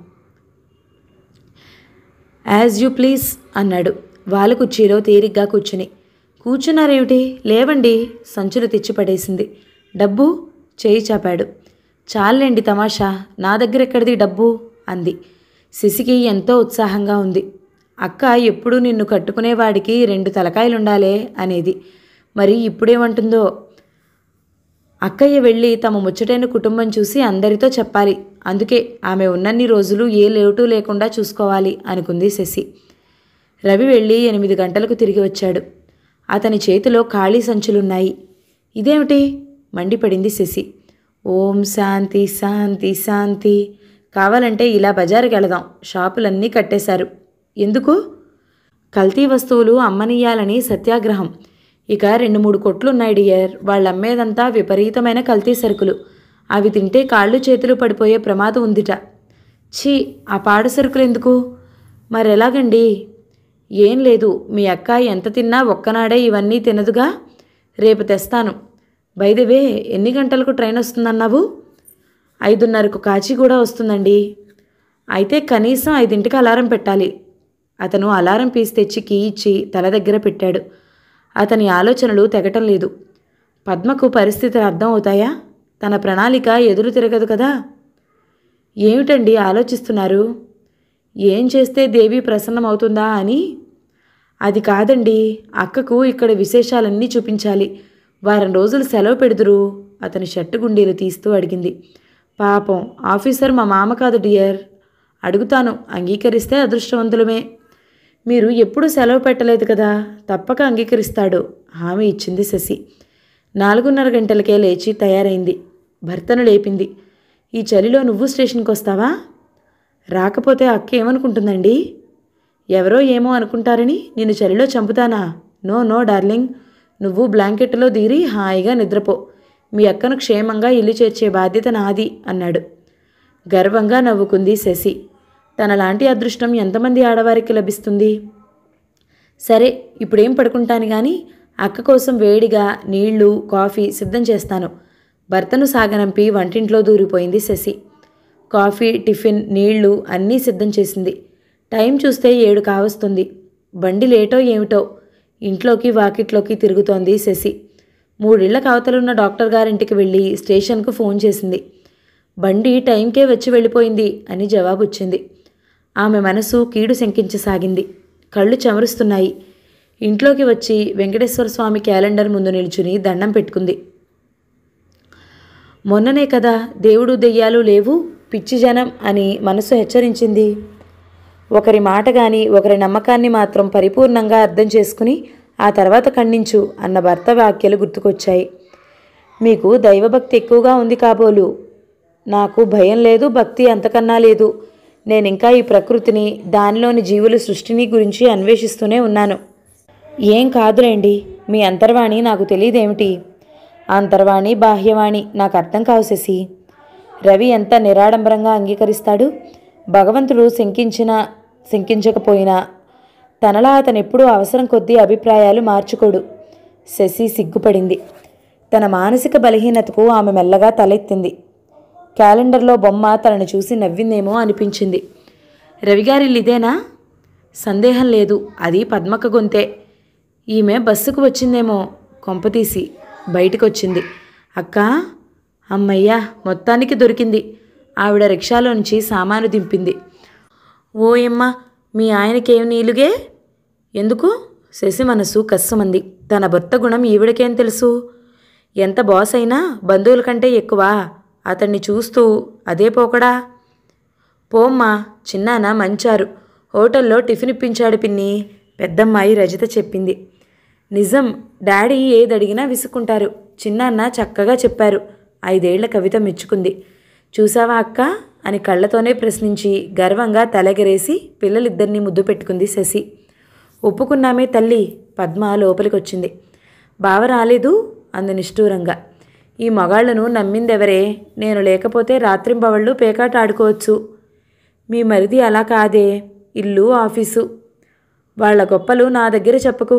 A: యాజ్ యూ ప్లీజ్ అన్నాడు వాళ్ళ కుర్చీలో తీరిగ్గా కూర్చుని. కూర్చున్నారేమిటి? లేవండి. సంచులు తెచ్చిపడేసింది. డబ్బు? చేయి చాపాడు. చాలండి తమాషా. నా దగ్గర ఎక్కడిది డబ్బు అంది. శశికి ఎంతో ఉత్సాహంగా ఉంది. అక్క ఎప్పుడూ నిన్ను కట్టుకునేవాడికి 2 తలకాయలుండాలే అనేది. మరి ఇప్పుడేమంటుందో? అక్కయ్య వెళ్ళి తమ ముచ్చటైన కుటుంబం చూసి అందరితో చెప్పాలి. అందుకే ఆమె ఉన్నన్ని రోజులు ఏ లోటు లేకుండా చూసుకోవాలి అనుకుంది శశి. రవి వెళ్ళి 8 గంటలకు తిరిగి వచ్చాడు. అతని చేతిలో ఖాళీ సంచులున్నాయి. ఇదేమిటి? మండిపడింది శశి. ఓం శాంతి శాంతి శాంతి. కావాలంటే ఇలా బజారుకి వెళదాం. షాపులన్నీ కట్టేశారు. ఎందుకు? కల్తీ వస్తువులు అమ్మనీయాలని సత్యాగ్రహం. ఇక 2-3 కొట్లున్నాయి డియర్. వాళ్ళమ్మేదంతా విపరీతమైన కల్తీ సరుకులు. అవి తింటే కాళ్ళు చేతులు పడిపోయే ప్రమాదం ఉందిట. ఛీ, ఆ పాడు సరుకులు ఎందుకు? మరెలాగండి? ఏం లేదు, మీ అక్క ఎంత తిన్నా ఒక్కనాడే ఇవన్నీ తినదుగా. రేపు తెస్తాను. బైదవే, ఎన్ని గంటలకు ట్రైన్ వస్తుందన్నావు? 5:30కు కాచిగూడ వస్తుందండి. అయితే కనీసం 5ంటికి అలారం పెట్టాలి. అతను అలారం పీస్ తెచ్చి కీ ఇచ్చి తల దగ్గర పెట్టాడు. అతని ఆలోచనలు తెగటం లేదు. పద్మకు పరిస్థితులు అర్థం అవుతాయా? తన ప్రణాళిక ఎదురు తిరగదు కదా. ఏమిటండి ఆలోచిస్తున్నారు? ఏం చేస్తే దేవి ప్రసన్నమవుతుందా అని. అది కాదండి, అక్కకు ఇక్కడ విశేషాలన్నీ చూపించాలి. వారం రోజులు సెలవు పెడుదురు. అతని షర్టు గుండీలు తీస్తూ అడిగింది. పాపం ఆఫీసర్ మా మామ కాదు డియర్. అడుగుతాను, అంగీకరిస్తే అదృష్టవంతులమే. మీరు ఎప్పుడూ సెలవు పెట్టలేదు కదా, తప్పక అంగీకరిస్తాడు. హామీ ఇచ్చింది శశి. 4:30 గంటలకే లేచి తయారైంది. భర్తను లేపింది. ఈ చలిలో నువ్వు స్టేషన్కి వస్తావా? రాకపోతే అక్క ఏమనుకుంటుందండి? ఎవరో ఏమో అనుకుంటారని నిన్ను చలిలో చంపుతానా? నో నో డార్లింగ్, నువ్వు బ్లాంకెట్లో దీరి హాయిగా నిద్రపో. మీ అక్కను క్షేమంగా ఇల్లు చేర్చే బాధ్యత నాది అన్నాడు. గర్వంగా నవ్వుకుంది శశి. తనలాంటి అదృష్టం ఎంతమంది ఆడవారికి లభిస్తుంది? సరే, ఇప్పుడేం పడుకుంటాను కానీ అక్క కోసం వేడిగా నీళ్లు కాఫీ సిద్ధం చేస్తాను. భర్తను సాగనంపి వంటింట్లో దూరిపోయింది శశి. కాఫీ, టిఫిన్, నీళ్లు అన్నీ సిద్ధం చేసింది. టైం చూస్తే 7 కావస్తుంది. బండి లేటో ఏమిటో ఇంట్లోకి వాకిట్లోకి తిరుగుతోంది శశి. 3 ఇళ్ల కవతలున్న డాక్టర్ గారింటికి వెళ్ళి స్టేషన్కు ఫోన్ చేసింది. బండి టైంకే వచ్చి వెళ్ళిపోయింది అని జవాబు వచ్చింది. ఆమె మనసు కీడు శంకించసాగింది. కళ్ళు చెమరుస్తున్నాయి. ఇంట్లోకి వచ్చి వెంకటేశ్వర స్వామి క్యాలెండర్ ముందు నిల్చుని దండం పెట్టుకుంది. మొన్ననే కదా దేవుడు దెయ్యాలు లేవు, పిచ్చి జనం అని మనసు హెచ్చరించింది. ఒకరి మాట కానీ ఒకరి నమ్మకాన్ని మాత్రం పరిపూర్ణంగా అర్థం చేసుకుని ఆ తర్వాత ఖండించు అన్న భర్త వాక్యాలు గుర్తుకొచ్చాయి. మీకు దైవభక్తి ఎక్కువగా ఉంది కాబోలు. నాకు భయం లేదు, భక్తి అంతకన్నా లేదు. నేనింకా ఈ ప్రకృతిని, దానిలోని జీవుల సృష్టిని గురించి అన్వేషిస్తూనే ఉన్నాను. ఏం కాదులేండి, మీ అంతర్వాణి నాకు తెలియదేమిటి? అంతర్వాణి బాహ్యవాణి నాకు అర్థం కావు శశి. రవి ఎంత నిరాడంబరంగా అంగీకరిస్తాడు? భగవంతుడు శంకించకపోయినా తనలా అతనెప్పుడూ అవసరం కొద్దీ అభిప్రాయాలు మార్చుకోడు. శశి సిగ్గుపడింది. తన మానసిక బలహీనతకు ఆమె మెల్లగా తలెత్తింది. క్యాలెండర్లో బొమ్మ తనను చూసి నవ్విందేమో అనిపించింది. రవిగారిల్లిదేనా? సందేహం లేదు, అది పద్మక్క గొంతే. ఈమె బస్సుకు వచ్చిందేమో. కొంపతీసి బయటికొచ్చింది. అక్కా, అమ్మయ్యా, మొత్తానికి దొరికింది. ఆవిడ రిక్షాలోంచి సామాను దింపింది. ఓయమ్మ, మీ ఆయనకేం నీలుగే? ఎందుకు? శశి మనసు కస్సమంది. తన భర్త గుణం ఈవిడకేం తెలుసు? ఎంత బాస్ అయినా బంధువుల కంటే ఎక్కువ. అతన్ని చూస్తూ అదే పోకడా. పోమ్మా, చిన్నాన్న మంచారు. హోటల్లో టిఫిన్ ఇప్పించాడు పిన్ని, పెద్దమ్మాయి రజిత చెప్పింది. నిజం, డాడీ ఏదడిగినా విసుక్కుంటారు. చిన్నాన్న చక్కగా చెప్పారు. 5 ఏళ్ల కవిత మెచ్చుకుంది. చూసావా అక్క అని కళ్ళతోనే ప్రశ్నించి గర్వంగా తలెగరేసి పిల్లలిద్దరినీ ముద్దు పెట్టుకుంది శశి. ఒప్పుకున్నామే తల్లి. పద్మ లోపలికొచ్చింది. బావ రాలేదు అంది నిష్ఠూరంగా. ఈ మగాళ్లను నమ్మిందెవరే? నేను లేకపోతే రాత్రింబవళ్ళు పేకాట ఆడుకోవచ్చు. మీ మరిది అలా కాదే, ఇల్లు ఆఫీసు. వాళ్ల గొప్పలు నా దగ్గర చెప్పకు.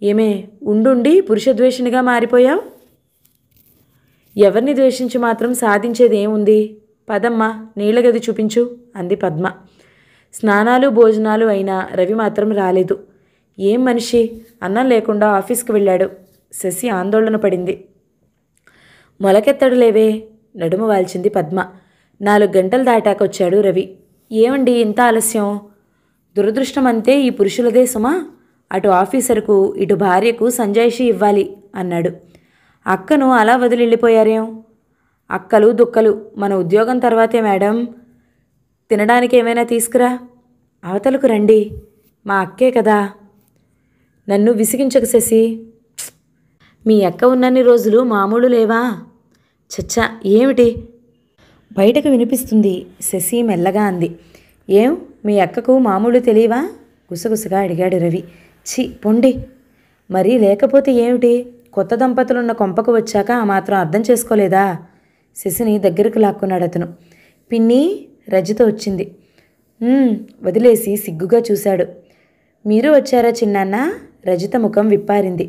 A: ఏమే, ఉండుండి పురుషద్వేషినిగా మారిపోయావు? ఎవరిని ద్వేషించి మాత్రం సాధించేదేముంది? పదమ్మా, నీళ్ళగది చూపించు అంది పద్మ. స్నానాలు భోజనాలు అయినా రవి మాత్రం రాలేదు. ఏం మనిషి, అన్నం లేకుండా ఆఫీస్కి వెళ్ళాడు. శశి ఆందోళన పడింది. మొలకెత్తడు లేవే, నడుము వాల్చింది పద్మ. 4 గంటలు దాటాకొచ్చాడు రవి. ఏమండి ఇంత ఆలస్యం? దురదృష్టం అంతే ఈ పురుషులదే సుమా. అటు ఆఫీసర్కు ఇటు భార్యకు సంజాయిషీ ఇవ్వాలి అన్నాడు. అక్కను అలా వదిలిళ్ళిపోయారేం? అక్కలు దుక్కలు మన ఉద్యోగం తర్వాతే మేడం. తినడానికి ఏమైనా తీసుకురా. అవతలకు రండి, మా అక్కే కదా. నన్ను విసిగించకు శశి. మీ అక్క ఉన్నన్ని రోజులు మామూలు లేవా? చచ్చా, ఏమిటి? బయటకు వినిపిస్తుంది. శశి మెల్లగా అంది. ఏం, మీ అక్కకు మామూలు తెలియవా? గుసగుసగా అడిగాడు రవి. ఛీ, పొండి. మరీ లేకపోతే ఏమిటి? కొత్త దంపతులున్న కొంపకు వచ్చాక ఆ మాత్రం అర్థం చేసుకోలేదా? శశిని దగ్గరకు లాక్కున్నాడు అతను. పిన్ని, రజిత వచ్చింది. వదిలేసి సిగ్గుగా చూశాడు. మీరు వచ్చారా చిన్నాన్న? రజిత ముఖం విప్పారింది.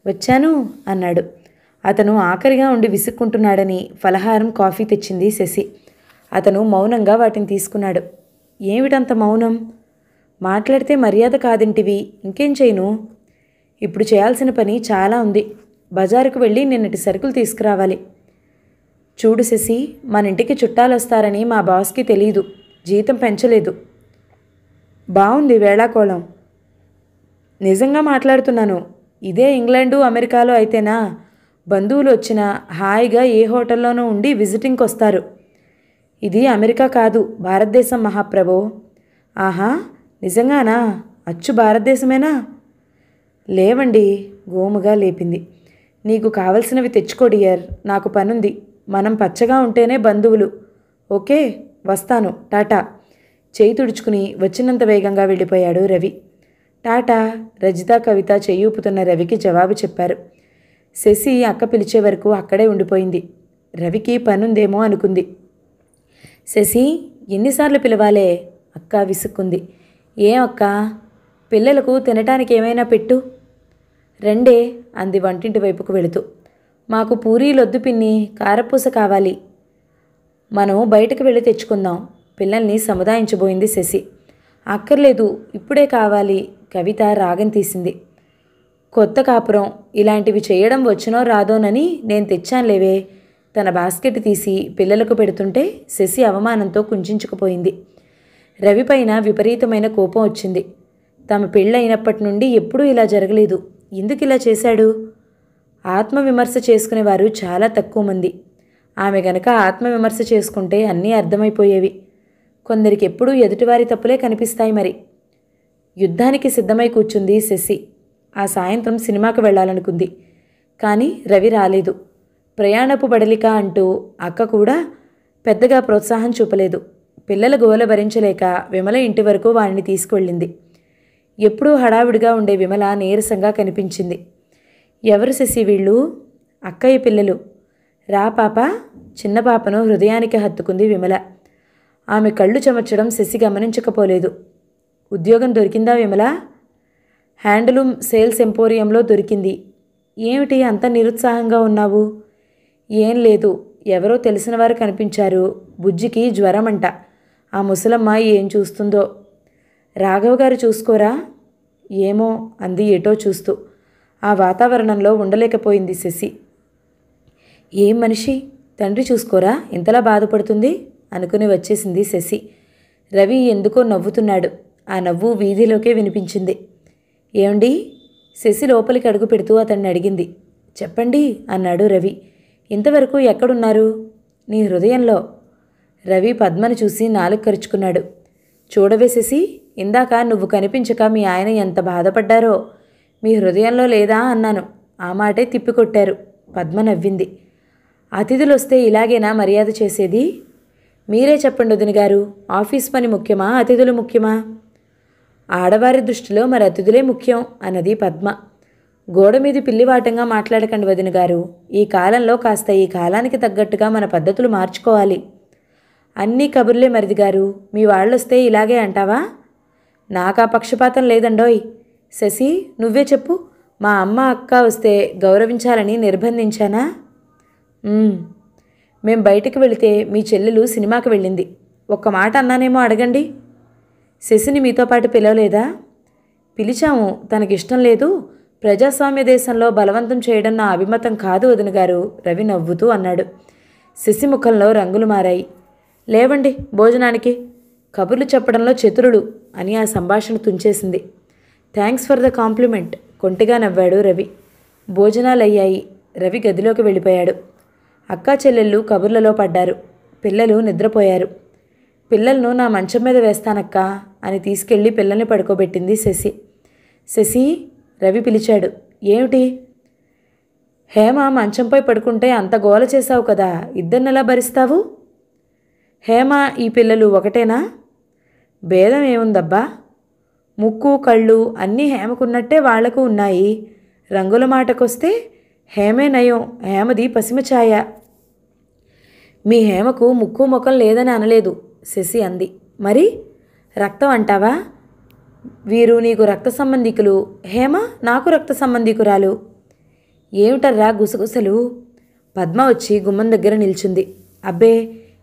A: వచ్చాను అన్నాడు. అతను ఆఖరిగా ఉండి విసుక్కుంటున్నాడని ఫలహారం, కాఫీ తెచ్చింది శశి. అతను మౌనంగా వాటిని తీసుకున్నాడు. ఏమిటంత మౌనం? మాట్లాడితే మర్యాద కాదింటివి, ఇంకేం చేయను? ఇప్పుడు చేయాల్సిన పని చాలా ఉంది. బజారుకు వెళ్ళి నిన్నటి సరుకులు తీసుకురావాలి. చూడు శశి, మన ఇంటికి చుట్టాలు వస్తారని మా బాస్కి తెలీదు. జీతం పెంచలేదు. బాగుంది వేళాకోళం. నిజంగా మాట్లాడుతున్నాను. ఇదే ఇంగ్లాండు, అమెరికాలో అయితేనా బంధువులు వచ్చినా హాయిగా ఏ హోటల్లోనూ ఉండి విజిటింగ్కి వస్తారు. ఇది అమెరికా కాదు, భారతదేశం మహాప్రభో. ఆహా, నిజంగానా? అచ్చు భారతదేశమేనా? లేవండి, గోముగా లేపింది. నీకు కావలసినవి తెచ్చుకో డియర్, నాకు పనుంది. మనం పచ్చగా ఉంటేనే బంధువులు. ఓకే, వస్తాను, టాటా. చేయి తుడుచుకుని వచ్చినంత వేగంగా వెళ్ళిపోయాడు రవి. టాటా. రజిత, కవిత చెయ్యి ఊపుతున్న రవికి జవాబు చెప్పారు. శశి అక్క పిలిచే వరకు అక్కడే ఉండిపోయింది. రవికి పనుందేమో అనుకుంది. శశి, ఎన్నిసార్లు పిలవాలే? అక్క విసుక్కుంది. ఏం అక్క? పిల్లలకు తినటానికి ఏమైనా పెట్టు. రెండే అంది వంటింటి వైపుకు వెళుతూ. మాకు పూరీలొద్దు పిన్ని, కారపూస కావాలి. మనం బయటకు వెళ్ళి తెచ్చుకుందాం. పిల్లల్ని సముదాయించబోయింది శశి. అక్కర్లేదు, ఇప్పుడే కావాలి. కవిత రాగం తీసింది. కొత్త కాపురం, ఇలాంటివి చేయడం వచ్చునో రాదోనని నేను తెచ్చానులేవే. తన బాస్కెట్ తీసి పిల్లలకు పెడుతుంటే శశి అవమానంతో కుంచుకుపోయింది. రవిపైన విపరీతమైన కోపం వచ్చింది. తమ పెళ్ళైనప్పటి నుండి ఎప్పుడూ ఇలా జరగలేదు. ఎందుకు ఇలా చేశాడు? ఆత్మవిమర్శ చేసుకునేవారు చాలా తక్కువ మంది. ఆమె గనక ఆత్మవిమర్శ చేసుకుంటే అన్నీ అర్థమైపోయేవి. కొందరికి ఎప్పుడూ ఎదుటివారి తప్పులే కనిపిస్తాయి. మరి యుద్ధానికి సిద్ధమై కూర్చుంది శశి. ఆ సాయంత్రం సినిమాకు వెళ్ళాలనుకుంది. కానీ రవి రాలేదు. ప్రయాణపు బడలిక అంటూ అక్క కూడా పెద్దగా ప్రోత్సాహం చూపలేదు. పిల్లల గోల భరించలేక విమల ఇంటి వరకు వారిని తీసుకువెళ్ళింది. ఎప్పుడూ హడావిడిగా ఉండే విమల నీరసంగా కనిపించింది. ఎవరు శశి వీళ్ళు? అక్కయ్య పిల్లలు. రా పాప. చిన్న పాపను హృదయానికి హత్తుకుంది విమల. ఆమె కళ్ళు చెమర్చడం శశి గమనించకపోలేదు. ఉద్యోగం దొరికిందా విమల? హ్యాండ్లూమ్ సేల్స్ ఎంపోరియంలో దొరికింది. ఏమిటి అంత నిరుత్సాహంగా ఉన్నావు? ఏం లేదు, ఎవరో తెలిసిన వారు కనిపించారు. బుజ్జికి జ్వరమంట. ఆ ముసలమ్మ ఏం చూస్తుందో. రాఘవ్ గారు చూసుకోరా? ఏమో అంది ఎటో చూస్తూ. ఆ వాతావరణంలో ఉండలేకపోయింది శశి. ఏం మనిషి, తండ్రి చూసుకోరా ఇంతలా బాధపడుతుంది అనుకుని వచ్చేసింది శశి. రవి ఎందుకో నవ్వుతున్నాడు. ఆ నవ్వు వీధిలోకే వినిపించింది. ఏమండి? శశి లోపలికి అడుగు పెడుతూ అతన్ని అడిగింది. చెప్పండి అన్నాడు రవి. ఇంతవరకు ఎక్కడున్నారు? నీ హృదయంలో. రవి పద్మను చూసి నాలుగు కరుచుకున్నాడు. చూడవే శశి, ఇందాక నువ్వు కనిపించక మీ ఆయన ఎంత బాధపడ్డారో. మీ హృదయంలో లేదా అన్నాను. ఆ మాటే తిప్పికొట్టారు. పద్మ నవ్వింది. అతిథులొస్తే ఇలాగేనా మర్యాద చేసేది? మీరే చెప్పండి వదిన గారు, ఆఫీస్ పని ముఖ్యమా, అతిథులు ముఖ్యమా? ఆడవారి దృష్టిలో మరి అతిథులే ముఖ్యం అన్నది పద్మ. గోడ మీద పిల్లివాటంగా మాట్లాడకండి వదిన గారు. ఈ కాలంలో కాస్త ఈ కాలానికి తగ్గట్టుగా మన పద్ధతులు మార్చుకోవాలి. అన్నీ కబుర్లే మరిది గారు. మీ వాళ్ళొస్తే ఇలాగే అంటావా? నాకా పక్షపాతం లేదండోయ్. శశి, నువ్వే చెప్పు. మా అమ్మ అక్క వస్తే గౌరవించాలని నిర్బంధించానా? మేం బయటికి వెళితే మీ చెల్లెలు సినిమాకి వెళ్ళింది. ఒక్క మాట అన్నానేమో అడగండి. శశిని మీతో పాటు పిలవలేదా? పిలిచాము, తనకిష్టం లేదు. ప్రజాస్వామ్య దేశంలో బలవంతం చేయడం నా అభిమతం కాదు వదిన గారు, రవి నవ్వుతూ అన్నాడు. శశి ముఖంలో రంగులు మారాయి. లేవండి భోజనానికి. కబుర్లు చెప్పడంలో చతురుడు అని ఆ సంభాషణ తుంచేసింది. థ్యాంక్స్ ఫర్ ద కాంప్లిమెంట్, కొంటిగా నవ్వాడు రవి. భోజనాలయ్యాయి. రవి గదిలోకి వెళ్ళిపోయాడు. అక్కా చెల్లెళ్ళు కబుర్లలో పడ్డారు. పిల్లలు నిద్రపోయారు. పిల్లలను నా మంచం మీద వేస్తానక్క అని తీసుకెళ్ళి పిల్లల్ని పడుకోబెట్టింది శశి. శశి, రవి పిలిచాడు. ఏమిటి? హేమ మంచంపై పడుకుంటే అంత గోల చేశావు కదా, ఇద్దరినెలా భరిస్తావు? హేమ ఈ పిల్లలు ఒకటేనా? భేదం ఏముందబ్బా? ముక్కు కళ్ళు అన్నీ హేమకున్నట్టే వాళ్లకు ఉన్నాయి. రంగుల మాటకొస్తే హేమే నయం, హేమది పసిమ ఛాయ. మీ హేమకు ముక్కు ముఖం లేదని అనలేదు, శశి అంది. మరి రక్తం అంటావా? వీరు నీకు రక్త సంబంధికులు, హేమ నాకు రక్త సంబంధికురాలు. ఏమిటర్రా గుసగుసలు? పద్మ వచ్చి గుమ్మం దగ్గర నిల్చుంది. అబ్బే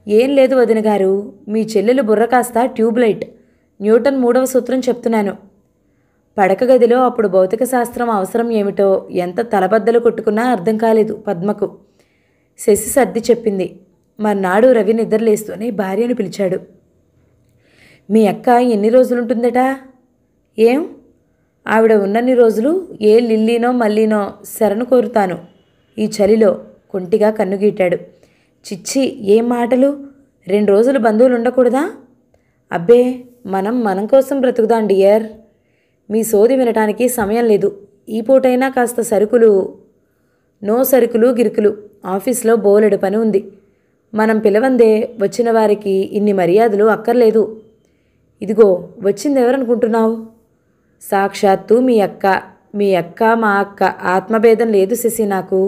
A: ఏం లేదు వదిన గారు, మీ చెల్లెలు బుర్ర కాస్త ట్యూబ్లైట్, న్యూటన్ 3వ సూత్రం చెప్తున్నాను. పడక గదిలో అప్పుడు భౌతిక శాస్త్రం అవసరం ఏమిటో ఎంత తలబద్దలు కొట్టుకున్నా అర్థం కాలేదు పద్మకు. శశి సర్ది చెప్పింది. మర్నాడు రవి నిద్రలేస్తూనే భార్యను పిలిచాడు. మీ అక్క ఎన్ని రోజులుంటుందట? ఏం? ఆవిడ ఉన్నన్ని రోజులు ఏ లిల్లీనో మల్లీనో శరణు కోరుతాను ఈ చలిలో. కొంటిగా కన్నుగీటాడు. చిచ్చి, ఏం మాటలు! 2 రోజులు బంధువులు ఉండకూడదా? అబ్బే, మనం కోసం బ్రతుకుదాం డియర్. మీ సోది వినటానికి సమయం లేదు. ఈ పూటైనా కాస్త సరుకులు. నో సరుకులు గిరుకులు, ఆఫీస్లో బోలెడు పని ఉంది. మనం పిలవందే వచ్చిన వారికి ఇన్ని మర్యాదలు అక్కర్లేదు. ఇదిగో వచ్చిందెవరనుకుంటున్నావు? సాక్షాత్తు మీ అక్క. మీ అక్క మా అక్క, ఆత్మభేదం లేదు శశి నాకు.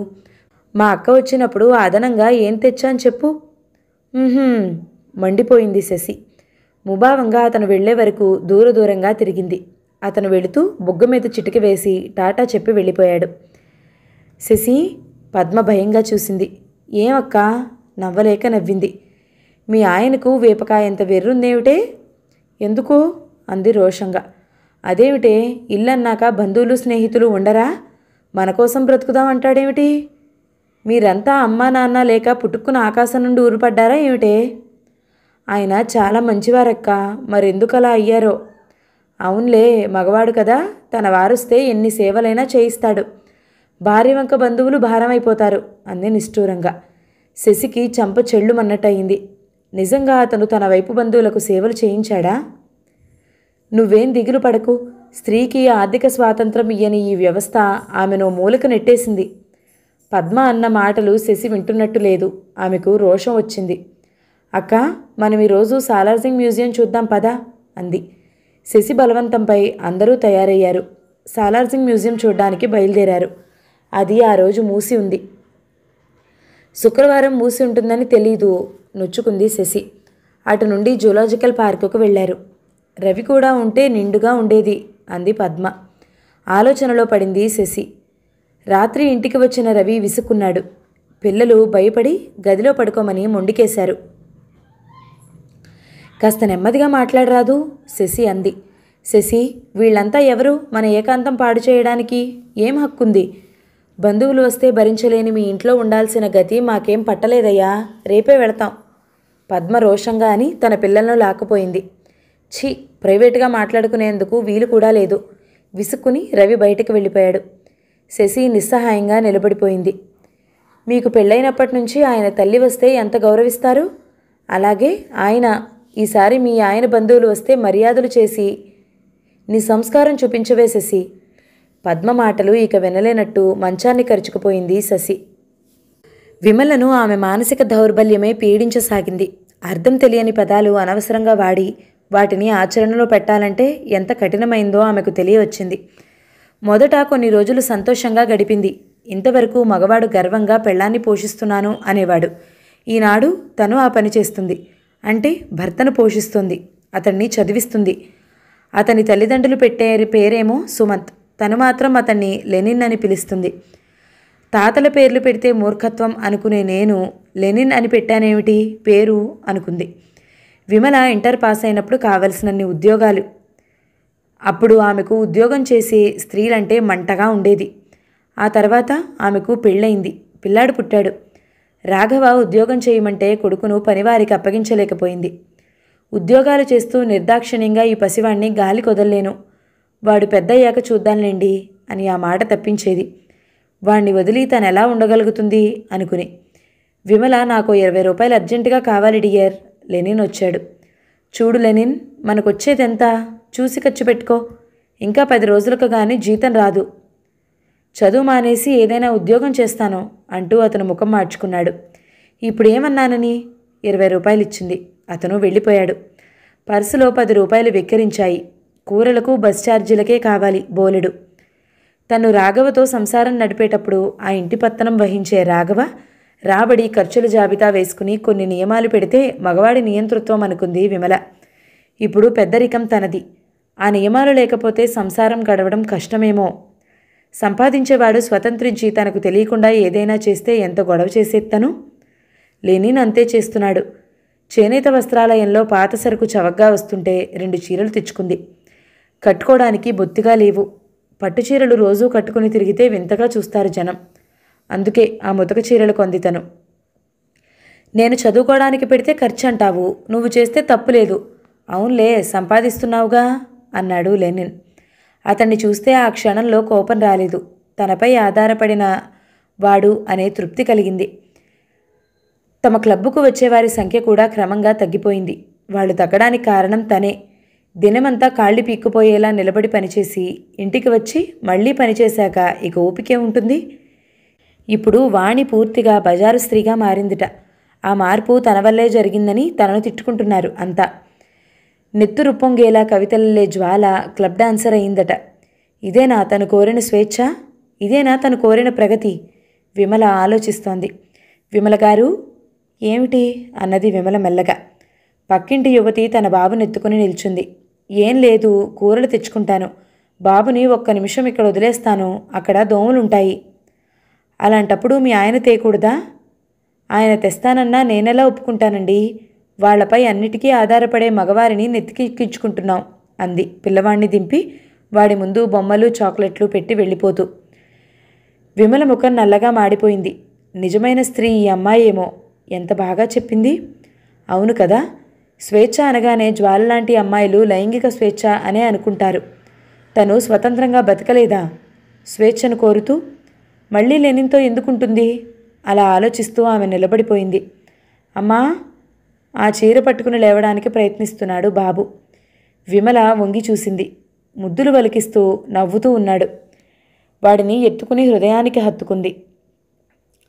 A: మా అక్క వచ్చినప్పుడు అదనంగా ఏం తెచ్చాను చెప్పు? మండిపోయింది శశి. ముభావంగా అతను వెళ్లే వరకు దూరంగా తిరిగింది. అతను వెళుతూ బొగ్గ మీద చిటిక వేసి టాటా చెప్పి వెళ్ళిపోయాడు. శశి, పద్మ భయంగా చూసింది. ఏమక్క? నవ్వలేక నవ్వింది. మీ ఆయనకు వేపకాయంత వెర్రుందేమిటే? ఎందుకు? అంది రోషంగా. అదేమిటే, ఇల్లన్నాక బంధువులు స్నేహితులు ఉండరా? మన కోసం బ్రతుకుదాం అంటాడేమిటి? మీరంతా అమ్మా నాన్న లేక పుట్టుక్కున ఆకాశం నుండి ఊరుపడ్డారా ఏమిటే? ఆయన చాలా మంచివారక్క, మరెందుకలా అయ్యారో. అవునులే, మగవాడు కదా, తన వారుస్తే ఎన్ని సేవలైనా చేయిస్తాడు. భార్య వంక బంధువులు భారమైపోతారు అంది నిష్ఠూరంగా. శశికి చంప చెళ్ళుమన్నట్టయింది. నిజంగా అతను తన వైపు బంధువులకు సేవలు చేయించాడా? నువ్వేం దిగులు పడకు. స్త్రీకి ఆర్థిక స్వాతంత్రం ఇయ్యని ఈ వ్యవస్థ ఆమెను మూలకు నెట్టేసింది. పద్మ అన్న మాటలు శశి వింటున్నట్టు లేదు. ఆమెకు రోషం వచ్చింది. అక్క, మనం ఈరోజు సాలార్జింగ్ మ్యూజియం చూద్దాం పదా అంది. శశి బలవంతంపై అందరూ తయారయ్యారు. సాలార్జింగ్ మ్యూజియం చూడ్డానికి బయలుదేరారు. అది ఆ రోజు మూసి ఉంది. శుక్రవారం మూసి ఉంటుందని తెలీదు, నొచ్చుకుంది శశి. అటు నుండి జూలాజికల్ పార్కుకు వెళ్లారు. రవి కూడా ఉంటే నిండుగా ఉండేది అంది పద్మ. ఆలోచనలో పడింది శశి. రాత్రి ఇంటికి వచ్చిన రవి విసుక్కున్నాడు. పిల్లలు భయపడి గదిలో పడుకోమని మొండికేశారు. కాస్త నెమ్మదిగా మాట్లాడరాదు? శశి అంది. శశి, వీళ్ళంతా ఎవరు మన ఏకాంతం పాడు చేయడానికి? ఏం హక్కుంది? బంధువులు వస్తే భరించలేని మీ ఇంట్లో ఉండాల్సిన గతి మాకేం పట్టలేదయ్యా, రేపే వెళతాం. పద్మ రోషంగా అని తన పిల్లలను లాక్కుపోయింది. ఛీ, ప్రైవేటుగా మాట్లాడుకునేందుకు వీలు కూడా లేదు. విసుక్కుని రవి బయటకు వెళ్ళిపోయాడు. శశి నిస్సహాయంగా నిలబడిపోయింది. మీకు పెళ్ళైనప్పటి నుంచి ఆయన తల్లి వస్తే ఎంత గౌరవిస్తారు? అలాగే ఆయన ఈసారి మీ ఆయన బంధువులు వస్తే మర్యాదలు చేసి నీ సంస్కారం చూపించవే శశి. పద్మ మాటలు ఇక వినలేనట్టు మంచాన్ని కరుచుకుపోయింది శశి. విమలను ఆమె మానసిక దౌర్బల్యమే పీడించసాగింది. అర్థం తెలియని పదాలు అనవసరంగా వాడి వాటిని ఆచరణలో పెట్టాలంటే ఎంత కఠినమైందో ఆమెకు తెలియవచ్చింది. మొదట కొన్ని రోజులు సంతోషంగా గడిపింది. ఇంతవరకు మగవాడు గర్వంగా పెళ్ళాన్ని పోషిస్తున్నాను అనేవాడు. ఈనాడు తను ఆ పని చేస్తుంది. అంటే భర్తను పోషిస్తుంది, అతన్ని చదివిస్తుంది. అతని తల్లిదండ్రులు పెట్టే పేరేమో సుమంత్. తను మాత్రం అతన్ని లెనిన్ అని పిలుస్తుంది. తాతల పేర్లు పెడితే మూర్ఖత్వం అనుకునే నేను లెనిన్ అని పెట్టానేమిటి పేరు అనుకుంది. విమల ఇంటర్ పాస్ అయినప్పుడు కావలసినన్ని ఉద్యోగాలు. అప్పుడు ఆమెకు ఉద్యోగం చేసే స్త్రీలంటే మంటగా ఉండేది. ఆ తర్వాత ఆమెకు పెళ్ళయింది. పిల్లాడు పుట్టాడు. రాఘవ ఉద్యోగం చేయమంటే కొడుకును పనివారికి అప్పగించలేకపోయింది. ఉద్యోగాలు చేస్తూ నిర్దాక్షిణ్యంగా ఈ పసివాణ్ణి గాలి కొదల్లేను, వాడు పెద్దయ్యాక చూద్దాంలేండి అని ఆ మాట తప్పించేది. వాణ్ణి వదిలి తనెలా ఉండగలుగుతుంది అనుకుని. విమల, నాకు 20 రూపాయలు అర్జెంటుగా కావాలి డియర్. లెనిన్ వచ్చాడు. చూడు లెనిన్, మనకొచ్చేదెంత చూసి ఖర్చు పెట్టుకో. ఇంకా 10 రోజులకు కానీ జీతం రాదు. చదువు మానేసి ఏదైనా ఉద్యోగం చేస్తాను అంటూ అతను ముఖం మార్చుకున్నాడు. ఇప్పుడేమన్నానని? 20 రూపాయలు ఇచ్చింది. అతను వెళ్ళిపోయాడు. పర్సులో 10 రూపాయలు వెక్కిరించాయి. కూరలకు బస్ ఛార్జీలకే కావాలి బోలెడు. తను రాఘవతో సంసారం నడిపేటప్పుడు ఆ ఇంటి పత్తనం వహించే రాఘవ రాబడి ఖర్చుల జాబితా వేసుకుని కొన్ని నియమాలు పెడితే మగవాడి నియంతృత్వం అనుకుంది విమల. ఇప్పుడు పెద్దరికం తనది. ఆ నియమాలు లేకపోతే సంసారం గడవడం కష్టమేమో. సంపాదించేవాడు స్వతంత్రించి తనకు తెలియకుండా ఏదైనా చేస్తే ఎంత గొడవ చేసేత్తను. లెనిన్ అంతే చేస్తున్నాడు. చేనేత వస్త్రాలయంలో పాత సరుకు చవగ్గా వస్తుంటే 2 చీరలు తెచ్చుకుంది. కట్టుకోవడానికి బొత్తిగా లేవు. పట్టుచీరలు రోజూ కట్టుకుని తిరిగితే వింతగా చూస్తారు జనం. అందుకే ఆ ముతక చీరలు కొంది తను. నేను చదువుకోవడానికి పెడితే ఖర్చు అంటావు, నువ్వు చేస్తే తప్పులేదు. అవునులే, సంపాదిస్తున్నావుగా అన్నాడు లెనిన్. అతన్ని చూస్తే ఆ క్షణంలో కోపం రాలేదు. తనపై ఆధారపడిన వాడు అనే తృప్తి కలిగింది. తమ క్లబ్బుకు వచ్చేవారి సంఖ్య కూడా క్రమంగా తగ్గిపోయింది. వాళ్ళు తగ్గడానికి కారణం తనే. దినమంతా కాళ్ళు పీక్కుపోయేలా నిలబడి పనిచేసి ఇంటికి వచ్చి మళ్ళీ పనిచేశాక ఇక ఓపికే ఉంటుంది. ఇప్పుడు వాణి పూర్తిగా బజారు స్త్రీగా మారిందిట. ఆ మార్పు తన వల్లే జరిగిందని తనను తిట్టుకుంటున్నారు అంతా. నెత్తురుప్పొంగేలా కవితలల్లే జ్వాల క్లబ్ డాన్సర్ అయిందట. ఇదేనా తను కోరిన స్వేచ్ఛ? ఇదేనా తను కోరిన ప్రగతి? విమల ఆలోచిస్తోంది. విమల గారు. ఏమిటి అన్నది విమల మెల్లగా. పక్కింటి యువతి తన బాబుని ఎత్తుకుని నిల్చుంది. ఏం లేదు, కూరలు తెచ్చుకుంటాను. బాబుని ఒక్క నిమిషం ఇక్కడ వదిలేస్తాను, అక్కడ దోమలుంటాయి. అలాంటప్పుడు మీ ఆయన తేకూడదా? ఆయన తెస్తానన్నా నేనెలా ఒప్పుకుంటానండి? వాళ్లపై అన్నిటికీ ఆధారపడే మగవారిని నెత్తికెక్కించుకుంటున్నాం అంది పిల్లవాణ్ణి దింపి వాడి ముందు బొమ్మలు చాక్లెట్లు పెట్టి వెళ్ళిపోతూ. విమల ముఖం నల్లగా మాడిపోయింది. నిజమైన స్త్రీ ఈ అమ్మాయేమో. ఎంత బాగా చెప్పింది. అవును కదా, స్వేచ్ఛ అనగానే జ్వాలలాంటి అమ్మాయిలు లైంగిక స్వేచ్ఛ అనే అనుకుంటారు. తను స్వతంత్రంగా బతకలేదా స్వేచ్ఛను కోరుతూ? మళ్ళీ లెనిన్తో ఎందుకుంటుంది? అలా ఆలోచిస్తూ ఆమె నిలబడిపోయింది. అమ్మా. ఆ చీర పట్టుకుని లేవడానికి ప్రయత్నిస్తున్నాడు బాబు. విమల వంగి చూసింది. ముద్దులు వలికిస్తూ నవ్వుతూ ఉన్నాడు. వాడిని ఎత్తుకుని హృదయానికి హత్తుకుంది.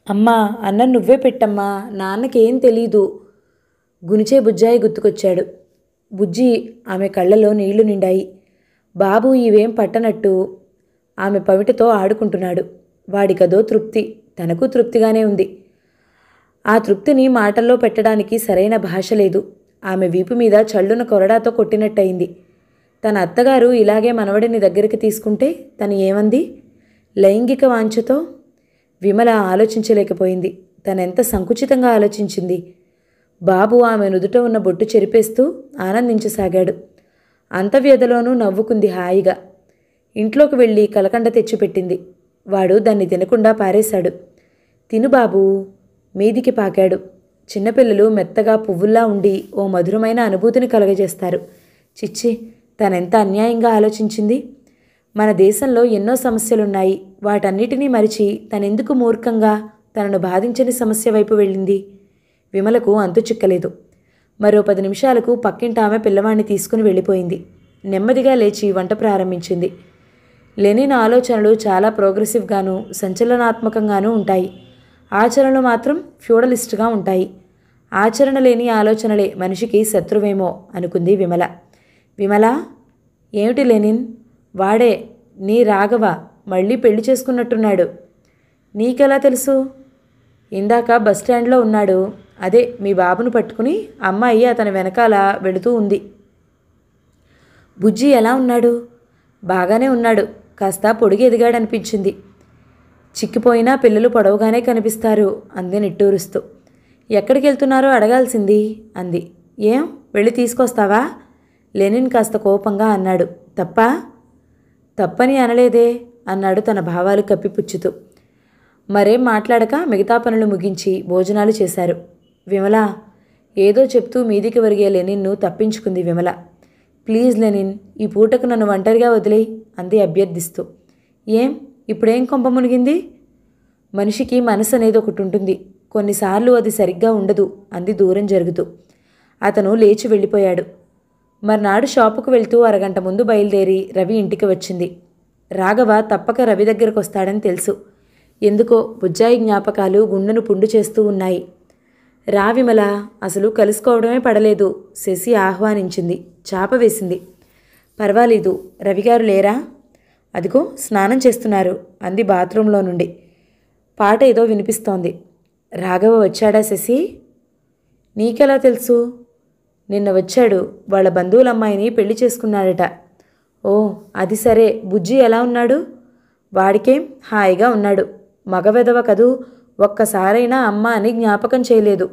A: అమ్మా, అన్నం నువ్వే పెట్టమ్మా, నాన్నకేం తెలీదు. గునిచే బుజ్జాయి గుర్తుకొచ్చాడు. బుజ్జి. ఆమె కళ్ళలో నీళ్లు నిండాయి. బాబు ఇవేం పట్టనట్టు ఆమె పవిటతో ఆడుకుంటున్నాడు. వాడికదో తృప్తి, తనకు తృప్తిగానే ఉంది. ఆ తృప్తిని మాటల్లో పెట్టడానికి సరైన భాష లేదు. ఆమె వీపు మీద చల్లున కొరడాతో కొట్టినట్టయింది. తన అత్తగారు ఇలాగే మనవడిని దగ్గరికి తీసుకుంటే తను ఏమంది? లైంగిక వాంఛతో? విమల ఆలోచించలేకపోయింది. తనెంత సంకుచితంగా ఆలోచించింది. బాబు ఆమె నుదుట ఉన్న బొట్టు చెరిపేస్తూ ఆనందించసాగాడు. అంతవ్యధలోనూ నవ్వుకుంది హాయిగా. ఇంట్లోకి వెళ్ళి కలకండ తెచ్చిపెట్టింది. వాడు దాన్ని తినకుండా పారేశాడు. తిను బాబూ. మీదికి పాకాడు. చిన్నపిల్లలు మెత్తగా పువ్వుల్లా ఉండి ఓ మధురమైన అనుభూతిని కలగజేస్తారు. చిచ్చి, తనెంత అన్యాయంగా ఆలోచించింది. మన దేశంలో ఎన్నో సమస్యలున్నాయి. వాటన్నిటినీ మరిచి తనెందుకు మూర్ఖంగా తనను బాధించని సమస్య వైపు వెళ్ళింది? విమలకు అంతు చిక్కలేదు. మరో 10 నిమిషాలకు పక్కింటామె పిల్లవాణ్ణి తీసుకుని వెళ్ళిపోయింది. నెమ్మదిగా లేచి వంట ప్రారంభించింది. లెనిన్ ఆలోచనలు చాలా ప్రోగ్రెసివ్గానూ సంచలనాత్మకంగానూ ఉంటాయి. ఆచరణలు మాత్రం ఫ్యూడలిస్ట్గా ఉంటాయి. ఆచరణ లేని ఆలోచనలే మనిషికి శత్రువేమో అనుకుంది విమల. విమల. ఏమిటి లెనిన్? వాడే, నీ రాఘవ మళ్ళీ పెళ్లి చేసుకున్నట్టున్నాడు. నీకెలా తెలుసు? ఇందాక బస్టాండ్లో ఉన్నాడు. అదే మీ బాబును పట్టుకుని అమ్మాయి అతని వెనకాల వెళుతూ ఉంది. బుజ్జి ఎలా ఉన్నాడు? బాగానే ఉన్నాడు. కాస్త పొడిగి ఎదిగాడనిపించింది. చిక్కిపోయినా పిల్లలు పొడవుగానే కనిపిస్తారు అంది నిట్టూరుస్తూ. ఎక్కడికి వెళ్తున్నారో అడగాల్సింది అంది. ఏం, వెళ్ళి తీసుకొస్తావా? లెనిన్ కాస్త కోపంగా అన్నాడు. తప్పా? తప్పని అనలేదే అన్నాడు తన భావాలు కప్పిపుచ్చుతూ. మరేం మాట్లాడక మిగతా పనులు ముగించి భోజనాలు చేశారు. విమల. ఏదో చెప్తూ మీదికి ఒరిగే లెనిన్ను తప్పించుకుంది విమల. ప్లీజ్ లెనిన్, ఈ పూటకు నన్ను ఒంటరిగా వదిలేయి అంది అభ్యర్థిస్తూ. ఏం, ఇప్పుడేం కొంప మునిగింది? మనిషికి మనసు అనేది ఒకటి ఉంటుంది. కొన్నిసార్లు అది సరిగ్గా ఉండదు అంది దూరం జరుగుతూ. అతను లేచి వెళ్ళిపోయాడు. మర్నాడు షాపుకు వెళ్తూ అరగంట ముందు బయలుదేరి రవి ఇంటికి వచ్చింది. రాఘవ తప్పక రవి దగ్గరకు వస్తాడని తెలుసు. ఎందుకో బుజ్జాయి జ్ఞాపకాలు గుండెను పుండు చేస్తూ ఉన్నాయి. రా విమల, అసలు కలుసుకోవడమే పడలేదు. శశి ఆహ్వానించింది, చాప వేసింది. పర్వాలేదు, రవిగారు లేరా? అదిగో స్నానం చేస్తున్నారు అంది బాత్రూంలో నుండి. పాట ఏదో వినిపిస్తోంది. రాఘవ వచ్చాడా శశి? నీకెలా తెలుసు? నిన్న వచ్చాడు. వాళ్ళ బంధువులమ్మాయిని పెళ్లి చేసుకున్నాడట. ఓ అది సరే. బుజ్జి ఎలా ఉన్నాడు? వాడికేం, హాయిగా ఉన్నాడు. మగవెదవ కదూ, ఒక్కసారైనా అమ్మ అని జ్ఞాపకం చేయలేదు.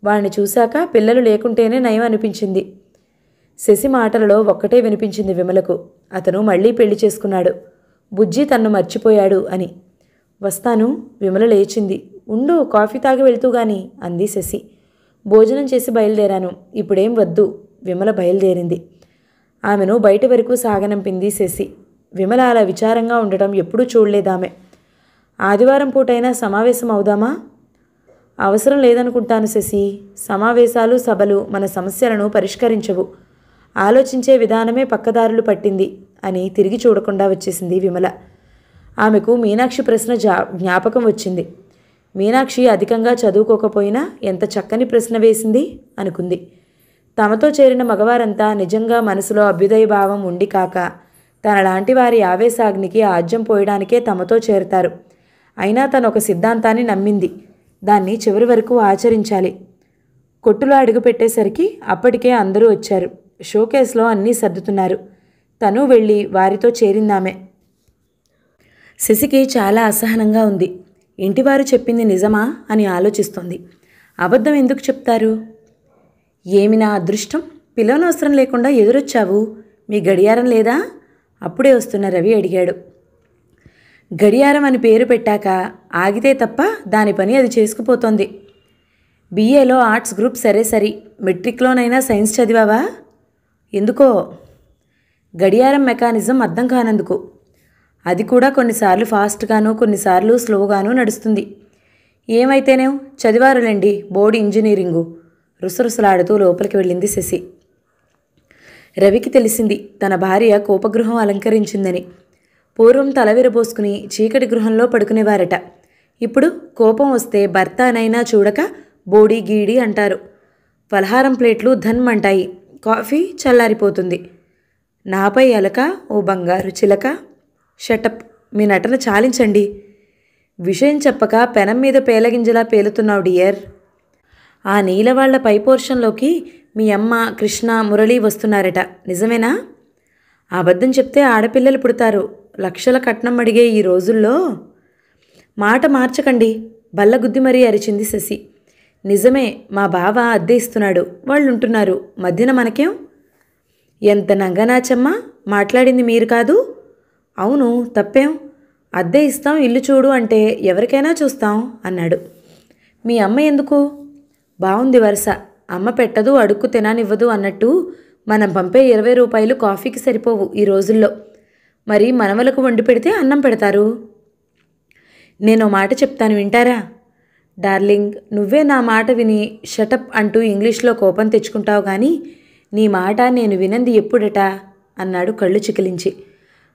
A: వాణ్ణి చూశాక పిల్లలు లేకుంటేనే నయం అనిపించింది. శశి మాటలలో ఒక్కటే వినిపించింది విమలకు, అతను మళ్ళీ పెళ్లి చేసుకున్నాడు, బుజ్జి తన్ను మర్చిపోయాడు అని. వస్తాను. విమల లేచింది. ఉండు, కాఫీ తాగి వెళ్తూ గాని అంది శశి. భోజనం చేసి బయలుదేరాను, ఇప్పుడేం వద్దు. విమల బయలుదేరింది. ఆమెను బయట వరకు సాగనంపింది శశి. విమల అలా విచారంగా ఉండటం ఎప్పుడూ చూడలేదామె. ఆదివారం పూటైనా సమావేశం అవుదామా? అవసరం లేదనుకుంటాను శశి. సమావేశాలు సభలు మన సమస్యలను పరిష్కరించవు. ఆలోచించే విధానమే పక్కదారులు పట్టింది అని తిరిగి చూడకుండా వచ్చేసింది విమల. ఆమెకు మీనాక్షి ప్రశ్న జ్ఞాపకం వచ్చింది. మీనాక్షి అధికంగా చదువుకోకపోయినా ఎంత చక్కని ప్రశ్న వేసింది అనుకుంది. తమతో చేరిన మగవారంతా నిజంగా మనసులో అభ్యుదయ భావం ఉండి కాక తనలాంటి వారి ఆవేశాగ్నికి ఆజ్యం పోయడానికే తమతో చేరతారు. అయినా తను ఒక సిద్ధాంతాన్ని నమ్మింది. దాన్ని చివరి వరకు ఆచరించాలి. కొట్టులో అడుగుపెట్టేసరికి అప్పటికే అందరూ వచ్చారు. షోకేస్లో అన్నీ సర్దుతున్నారు. తను వెళ్ళి వారితో చేరిందామె. శశికి చాలా అసహనంగా ఉంది. ఇంటివారు చెప్పింది నిజమా అని ఆలోచిస్తోంది. అబద్ధం ఎందుకు చెప్తారు? ఏమి నా అదృష్టం, పిలవనవసరం లేకుండా ఎదురొచ్చావు. మీ గడియారం లేదా? అప్పుడే వస్తున్న రవి అడిగాడు. గడియారం అని పేరు పెట్టాక ఆగితే తప్ప దాని పని అది చేసుకుపోతోంది. బిఏలో ఆర్ట్స్ గ్రూప్ సరే సరి, మెట్రిక్లోనైనా సైన్స్ చదివావా? ఎందుకో? గడియారం మెకానిజం అర్థం కానందుకు. అది కూడా కొన్నిసార్లు ఫాస్ట్గాను కొన్నిసార్లు స్లోగాను నడుస్తుంది. ఏమైతేనేం చదివారులేండి బోర్డు ఇంజనీరింగు. రుసరుసలాడుతూ లోపలికి వెళ్ళింది శశి. రవికి తెలిసింది తన భార్య కోపగృహం అలంకరించిందని. పూర్వం తల విరబోసుకుని చీకటి గృహంలో పడుకునేవారట. ఇప్పుడు కోపం వస్తే భర్త అనైనా చూడక బోడీ గీడి అంటారు. పలహారం ప్లేట్లు ధన్మంటాయి, కాఫీ చల్లారిపోతుంది. నాపై అలక ఓ బంగారు చిలక. షటప్, మీ నటన చాలించండి. విషయం చెప్పక పెనం మీద పేలగింజలా పేలుతున్నావు డియర్. ఆ నీలవాళ్ల పై పోర్షన్లోకి మీ అమ్మ, కృష్ణ, మురళి వస్తున్నారట, నిజమేనా? అబద్ధం చెప్తే ఆడపిల్లలు పుడతారు. లక్షల కట్నం అడిగే ఈ రోజుల్లో. మాట మార్చకండి, బల్లగుద్ది మరీ అరిచింది శశి. నిజమే, మా బావ అద్దె ఇస్తున్నాడు, వాళ్ళు ఉంటున్నారు, మధ్యన మనకేం? ఎంత నంగనాచమ్మా, మాట్లాడింది మీరు కాదు? అవును, తప్పేం? అద్దె ఇస్తాం, ఇల్లు చూడు అంటే ఎవరికైనా చూస్తాం అన్నాడు. మీ అమ్మ ఎందుకు? బాగుంది వరుస. అమ్మ పెట్టదు, అడుక్కు తిననివ్వదు అన్నట్టు మనం పంపే 20 రూపాయలు కాఫీకి సరిపోవు ఈ రోజుల్లో. మరి మనవలకు వండి పెడితే అన్నం పెడతారు. నేను మాట చెప్తాను, వింటారా? డార్లింగ్, నువ్వే నా మాట విని షటప్ అంటూ ఇంగ్లీష్లో కోపం తెచ్చుకుంటావు కానీ నీ మాట నేను వినంది ఎప్పుడట అన్నాడు కళ్ళు చికిలించి.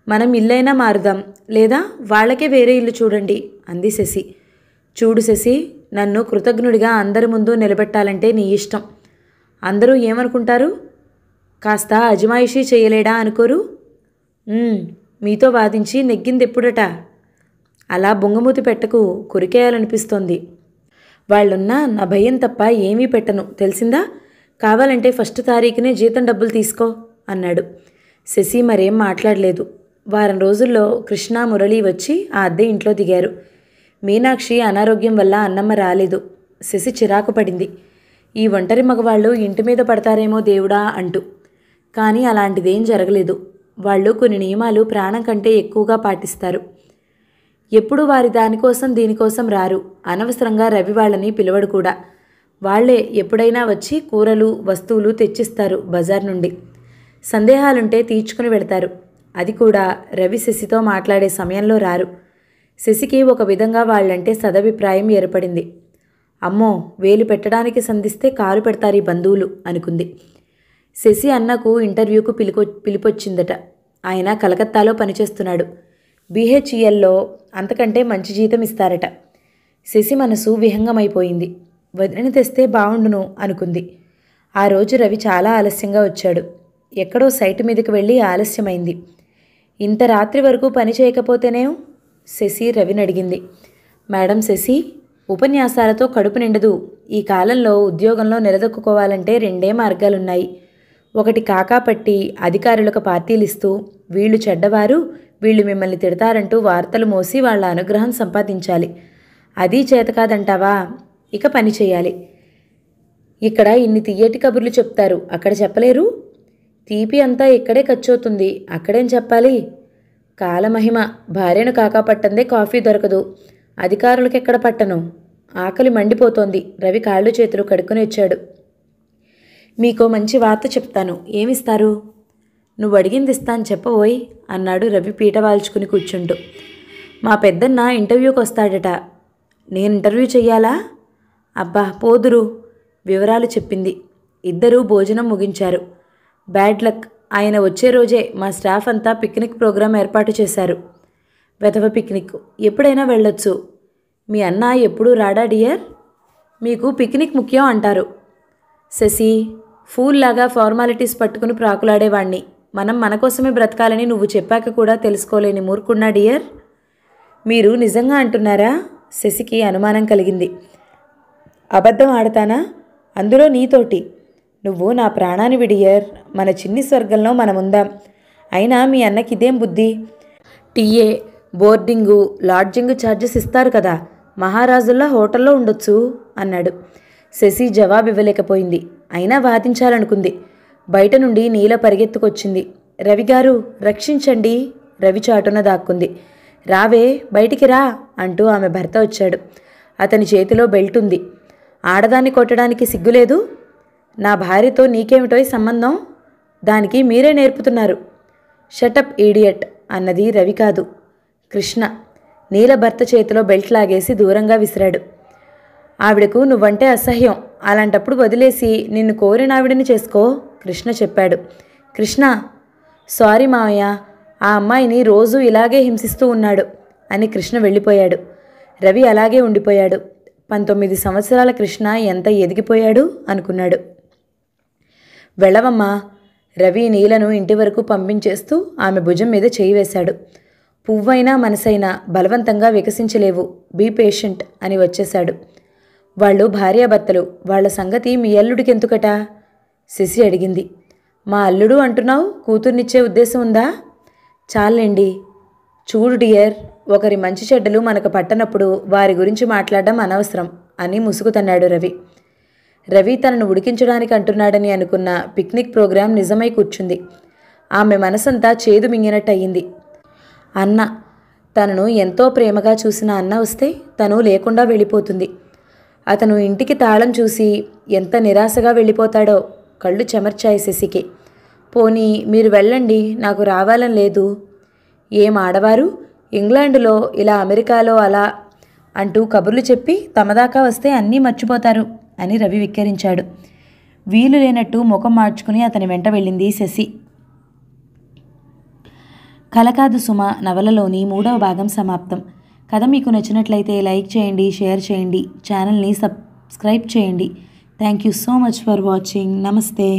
A: మనం ఇల్లైనా మారుదాం, లేదా వాళ్ళకే వేరే ఇల్లు చూడండి అంది శశి. చూడు శశి, నన్ను కృతజ్ఞుడిగా అందరి ముందు నిలబెట్టాలంటే నీ ఇష్టం. అందరూ ఏమనుకుంటారు? కాస్త అజమాయిషీ చేయలేడా అనుకోరు? మీతో వాదించి నెగ్గింది ఎప్పుడట? అలా బొంగమూతి పెట్టకు, కొరికేయాలనిపిస్తోంది. వాళ్ళున్నా నా భయం తప్ప ఏమీ పెట్టను, తెలిసిందా? కావాలంటే 1 తారీఖునే జీతం డబ్బులు తీసుకో అన్నాడు. శశి మరేం మాట్లాడలేదు. వారం రోజుల్లో కృష్ణ, మురళి వచ్చి ఆ అద్దె ఇంట్లో దిగారు. మీనాక్షి అనారోగ్యం వల్ల అన్నమ్మ రాలేదు. శశి చిరాకు పడింది. ఈ ఒంటరి మగవాళ్ళు ఇంటి మీద పడతారేమో దేవుడా అంటూ. కానీ అలాంటిదేం జరగలేదు. వాళ్ళు కొన్ని నియమాలు ప్రాణం కంటే ఎక్కువగా పాటిస్తారు. ఎప్పుడు వారి దానికోసం దీనికోసం రారు. అనవసరంగా రవి వాళ్ళని పిలవడు కూడా. వాళ్లే ఎప్పుడైనా వచ్చి కూరలు, వస్తువులు తెచ్చిస్తారు బజార్ నుండి. సందేహాలుంటే తీర్చుకుని వెడతారు. అది కూడా రవి శశితో మాట్లాడే సమయంలో రారు. శశికి ఒక విధంగా వాళ్ళంటే సదభిప్రాయం ఏర్పడింది. అమ్మో, వేలు పెట్టడానికి సంధిస్తే కాలు పెడతారు ఈ బంధువులు అనుకుంది. శశి అన్నకు ఇంటర్వ్యూకు పిలిపొచ్చిందట. ఆయన కలకత్తాలో పనిచేస్తున్నాడు. BHELలో అంతకంటే మంచి జీతం ఇస్తారట. శశి మనసు విహంగమైపోయింది. వదిలిని తెస్తే బావుండును అనుకుంది. ఆ రోజు రవి చాలా ఆలస్యంగా వచ్చాడు. ఎక్కడో సైటు మీదకి వెళ్ళి ఆలస్యమైంది. ఇంత రాత్రి వరకు పని చేయకపోతేనేం? శశి రవిని అడిగింది. మేడం శశి, ఉపన్యాసాలతో కడుపు నిండదు. ఈ కాలంలో ఉద్యోగంలో నిలదొక్కుకోవాలంటే 2 మార్గాలున్నాయి. ఒకటి కాకాపట్టి అధికారులకు పార్టీలిస్తూ వీళ్ళు చెడ్డవారు, వీళ్ళు మిమ్మల్ని తిడతారంటూ వార్తలు మోసి వాళ్ళ అనుగ్రహం సంపాదించాలి. అది చేతకాదంటావా? ఇక పని చేయాలి. ఇక్కడ ఇన్ని తియ్యటి కబుర్లు చెప్తారు, అక్కడ చెప్పలేరు? తీపి అంతా ఇక్కడే ఖర్చవుతుంది, అక్కడేం చెప్పాలి? కాలమహిమ, భార్యను కాకాపట్టందే కాఫీ దొరకదు, అధికారులకెక్కడ పట్టను? ఆకలి మండిపోతోంది. రవి కాళ్ళు చేతులు కడుక్కుని వచ్చాడు. మీకో మంచి వార్త చెప్తాను, ఏమిస్తారు? నువ్వు అడిగింది ఇస్తాను చెప్పబోయ్ అన్నాడు రవి పీట వాల్చుకుని కూర్చుంటూ. మా పెద్దన్న ఇంటర్వ్యూకి వస్తాడట. నేను ఇంటర్వ్యూ చెయ్యాలా? అబ్బా పోదురు, వివరాలు చెప్పింది. ఇద్దరూ భోజనం ముగించారు. బ్యాడ్ లక్, ఆయన వచ్చే రోజే మా స్టాఫ్ అంతా పిక్నిక్ ప్రోగ్రాం ఏర్పాటు చేశారు. వెధవ పిక్నిక్, ఎప్పుడైనా వెళ్ళొచ్చు. మీ అన్న ఎప్పుడూ రాడా డియర్? మీకు పిక్నిక్ ముఖ్యం అంటారు. శశి, ఫూల్లాగా ఫార్మాలిటీస్ పట్టుకుని ప్రాకులాడేవాణ్ణి. మనం మన కోసమే బ్రతకాలని నువ్వు చెప్పాక కూడా తెలుసుకోలేని మూర్ఖున్నా డియర్? మీరు నిజంగా అంటున్నారా? శశికి అనుమానం కలిగింది. అబద్ధం ఆడతానా? అందులో నీతోటి. నువ్వు నా ప్రాణానివి డియర్. మన చిన్ని స్వర్గంలో మనముందాం. అయినా మీ అన్నకి ఇదేం బుద్ధి? టీఏ, బోర్డింగు, లాడ్జింగ్ ఛార్జెస్ ఇస్తారు కదా, మహారాజుల్లా హోటల్లో ఉండొచ్చు అన్నాడు. శశి జవాబు ఇవ్వలేకపోయింది. అయినా వాదించాలనుకుంది. బయట నుండి నీల పరిగెత్తుకొచ్చింది. రవిగారు రక్షించండి. రవి చాటున దాక్కుంది. రావే, బయటికి రా అంటూ ఆమె భర్త వచ్చాడు. అతని చేతిలో బెల్ట్ ఉంది. ఆడదాన్ని కొట్టడానికి సిగ్గులేదు? నా భార్యతో నీకేమిటోయ్ సంబంధం? దానికి మీరే నేర్పుతున్నారు. షటప్ ఈడియట్ అన్నది రవి కాదు, కృష్ణ. నీల భర్త చేతిలో బెల్ట్ లాగేసి దూరంగా విసిరాడు. ఆవిడకు నువ్వంటే అసహ్యం, అలాంటప్పుడు వదిలేసి నిన్ను కోరినావిడిని చేసుకో, కృష్ణ చెప్పాడు. కృష్ణ, సారీ మావయ్య, ఆ అమ్మాయిని రోజూ ఇలాగే హింసిస్తూ ఉన్నాడు అని కృష్ణ వెళ్ళిపోయాడు. రవి అలాగే ఉండిపోయాడు. 19 సంవత్సరాల కృష్ణ ఎంత ఎదిగిపోయాడు అనుకున్నాడు. వెళ్ళవమ్మా. రవి నీలను ఇంటి వరకు పంపించేస్తూ ఆమె భుజం మీద చేయి వేశాడు. పువ్వైనా మనసైనా బలవంతంగా వికసించలేవు, బీ పేషెంట్ అని వచ్చేశాడు. వాళ్ళు భార్యాభర్తలు, వాళ్ల సంగతి మీ అల్లుడికెందుకట? శశి అడిగింది. మా అల్లుడు అంటున్నావు, కూతుర్నిచ్చే ఉద్దేశం ఉందా? చాలండి. చూడు డియర్, ఒకరి మంచి చెడ్డలు మనకు పట్టనప్పుడు వారి గురించి మాట్లాడడం అనవసరం అని ముసుగుతన్నాడు రవి. రవి తనను ఉడికించడానికి అంటున్నాడని అనుకున్న పిక్నిక్ ప్రోగ్రాం నిజమై కూర్చుంది. ఆమె మనసంతా చేదు మింగినట్టయింది. అన్న, తనను ఎంతో ప్రేమగా చూసిన అన్న వస్తే తను లేకుండా వెళ్ళిపోతుంది. అతను ఇంటికి తాళం చూసి ఎంత నిరాశగా వెళ్ళిపోతాడో. కళ్ళు చెమర్చాయి శశికి. పోనీ మీరు వెళ్ళండి, నాకు రావాలని లేదు. ఏం ఆడవారు, ఇంగ్లాండులో ఇలా, అమెరికాలో అలా అంటూ కబుర్లు చెప్పి తమదాకా వస్తే అన్నీ మర్చిపోతారు అని రవి విక్కిరించాడు. వీలు లేనట్టు ముఖం మార్చుకుని అతని వెంట వెళ్ళింది శశి. కలకాదు సుమ నవలలోని 3వ భాగం సమాప్తం. కథ మీకు నచ్చినట్లయితే లైక్ చేయండి, షేర్ చేయండి, ఛానల్ని సబ్స్క్రైబ్ చేయండి. Thank you so much for watching. నమస్తే.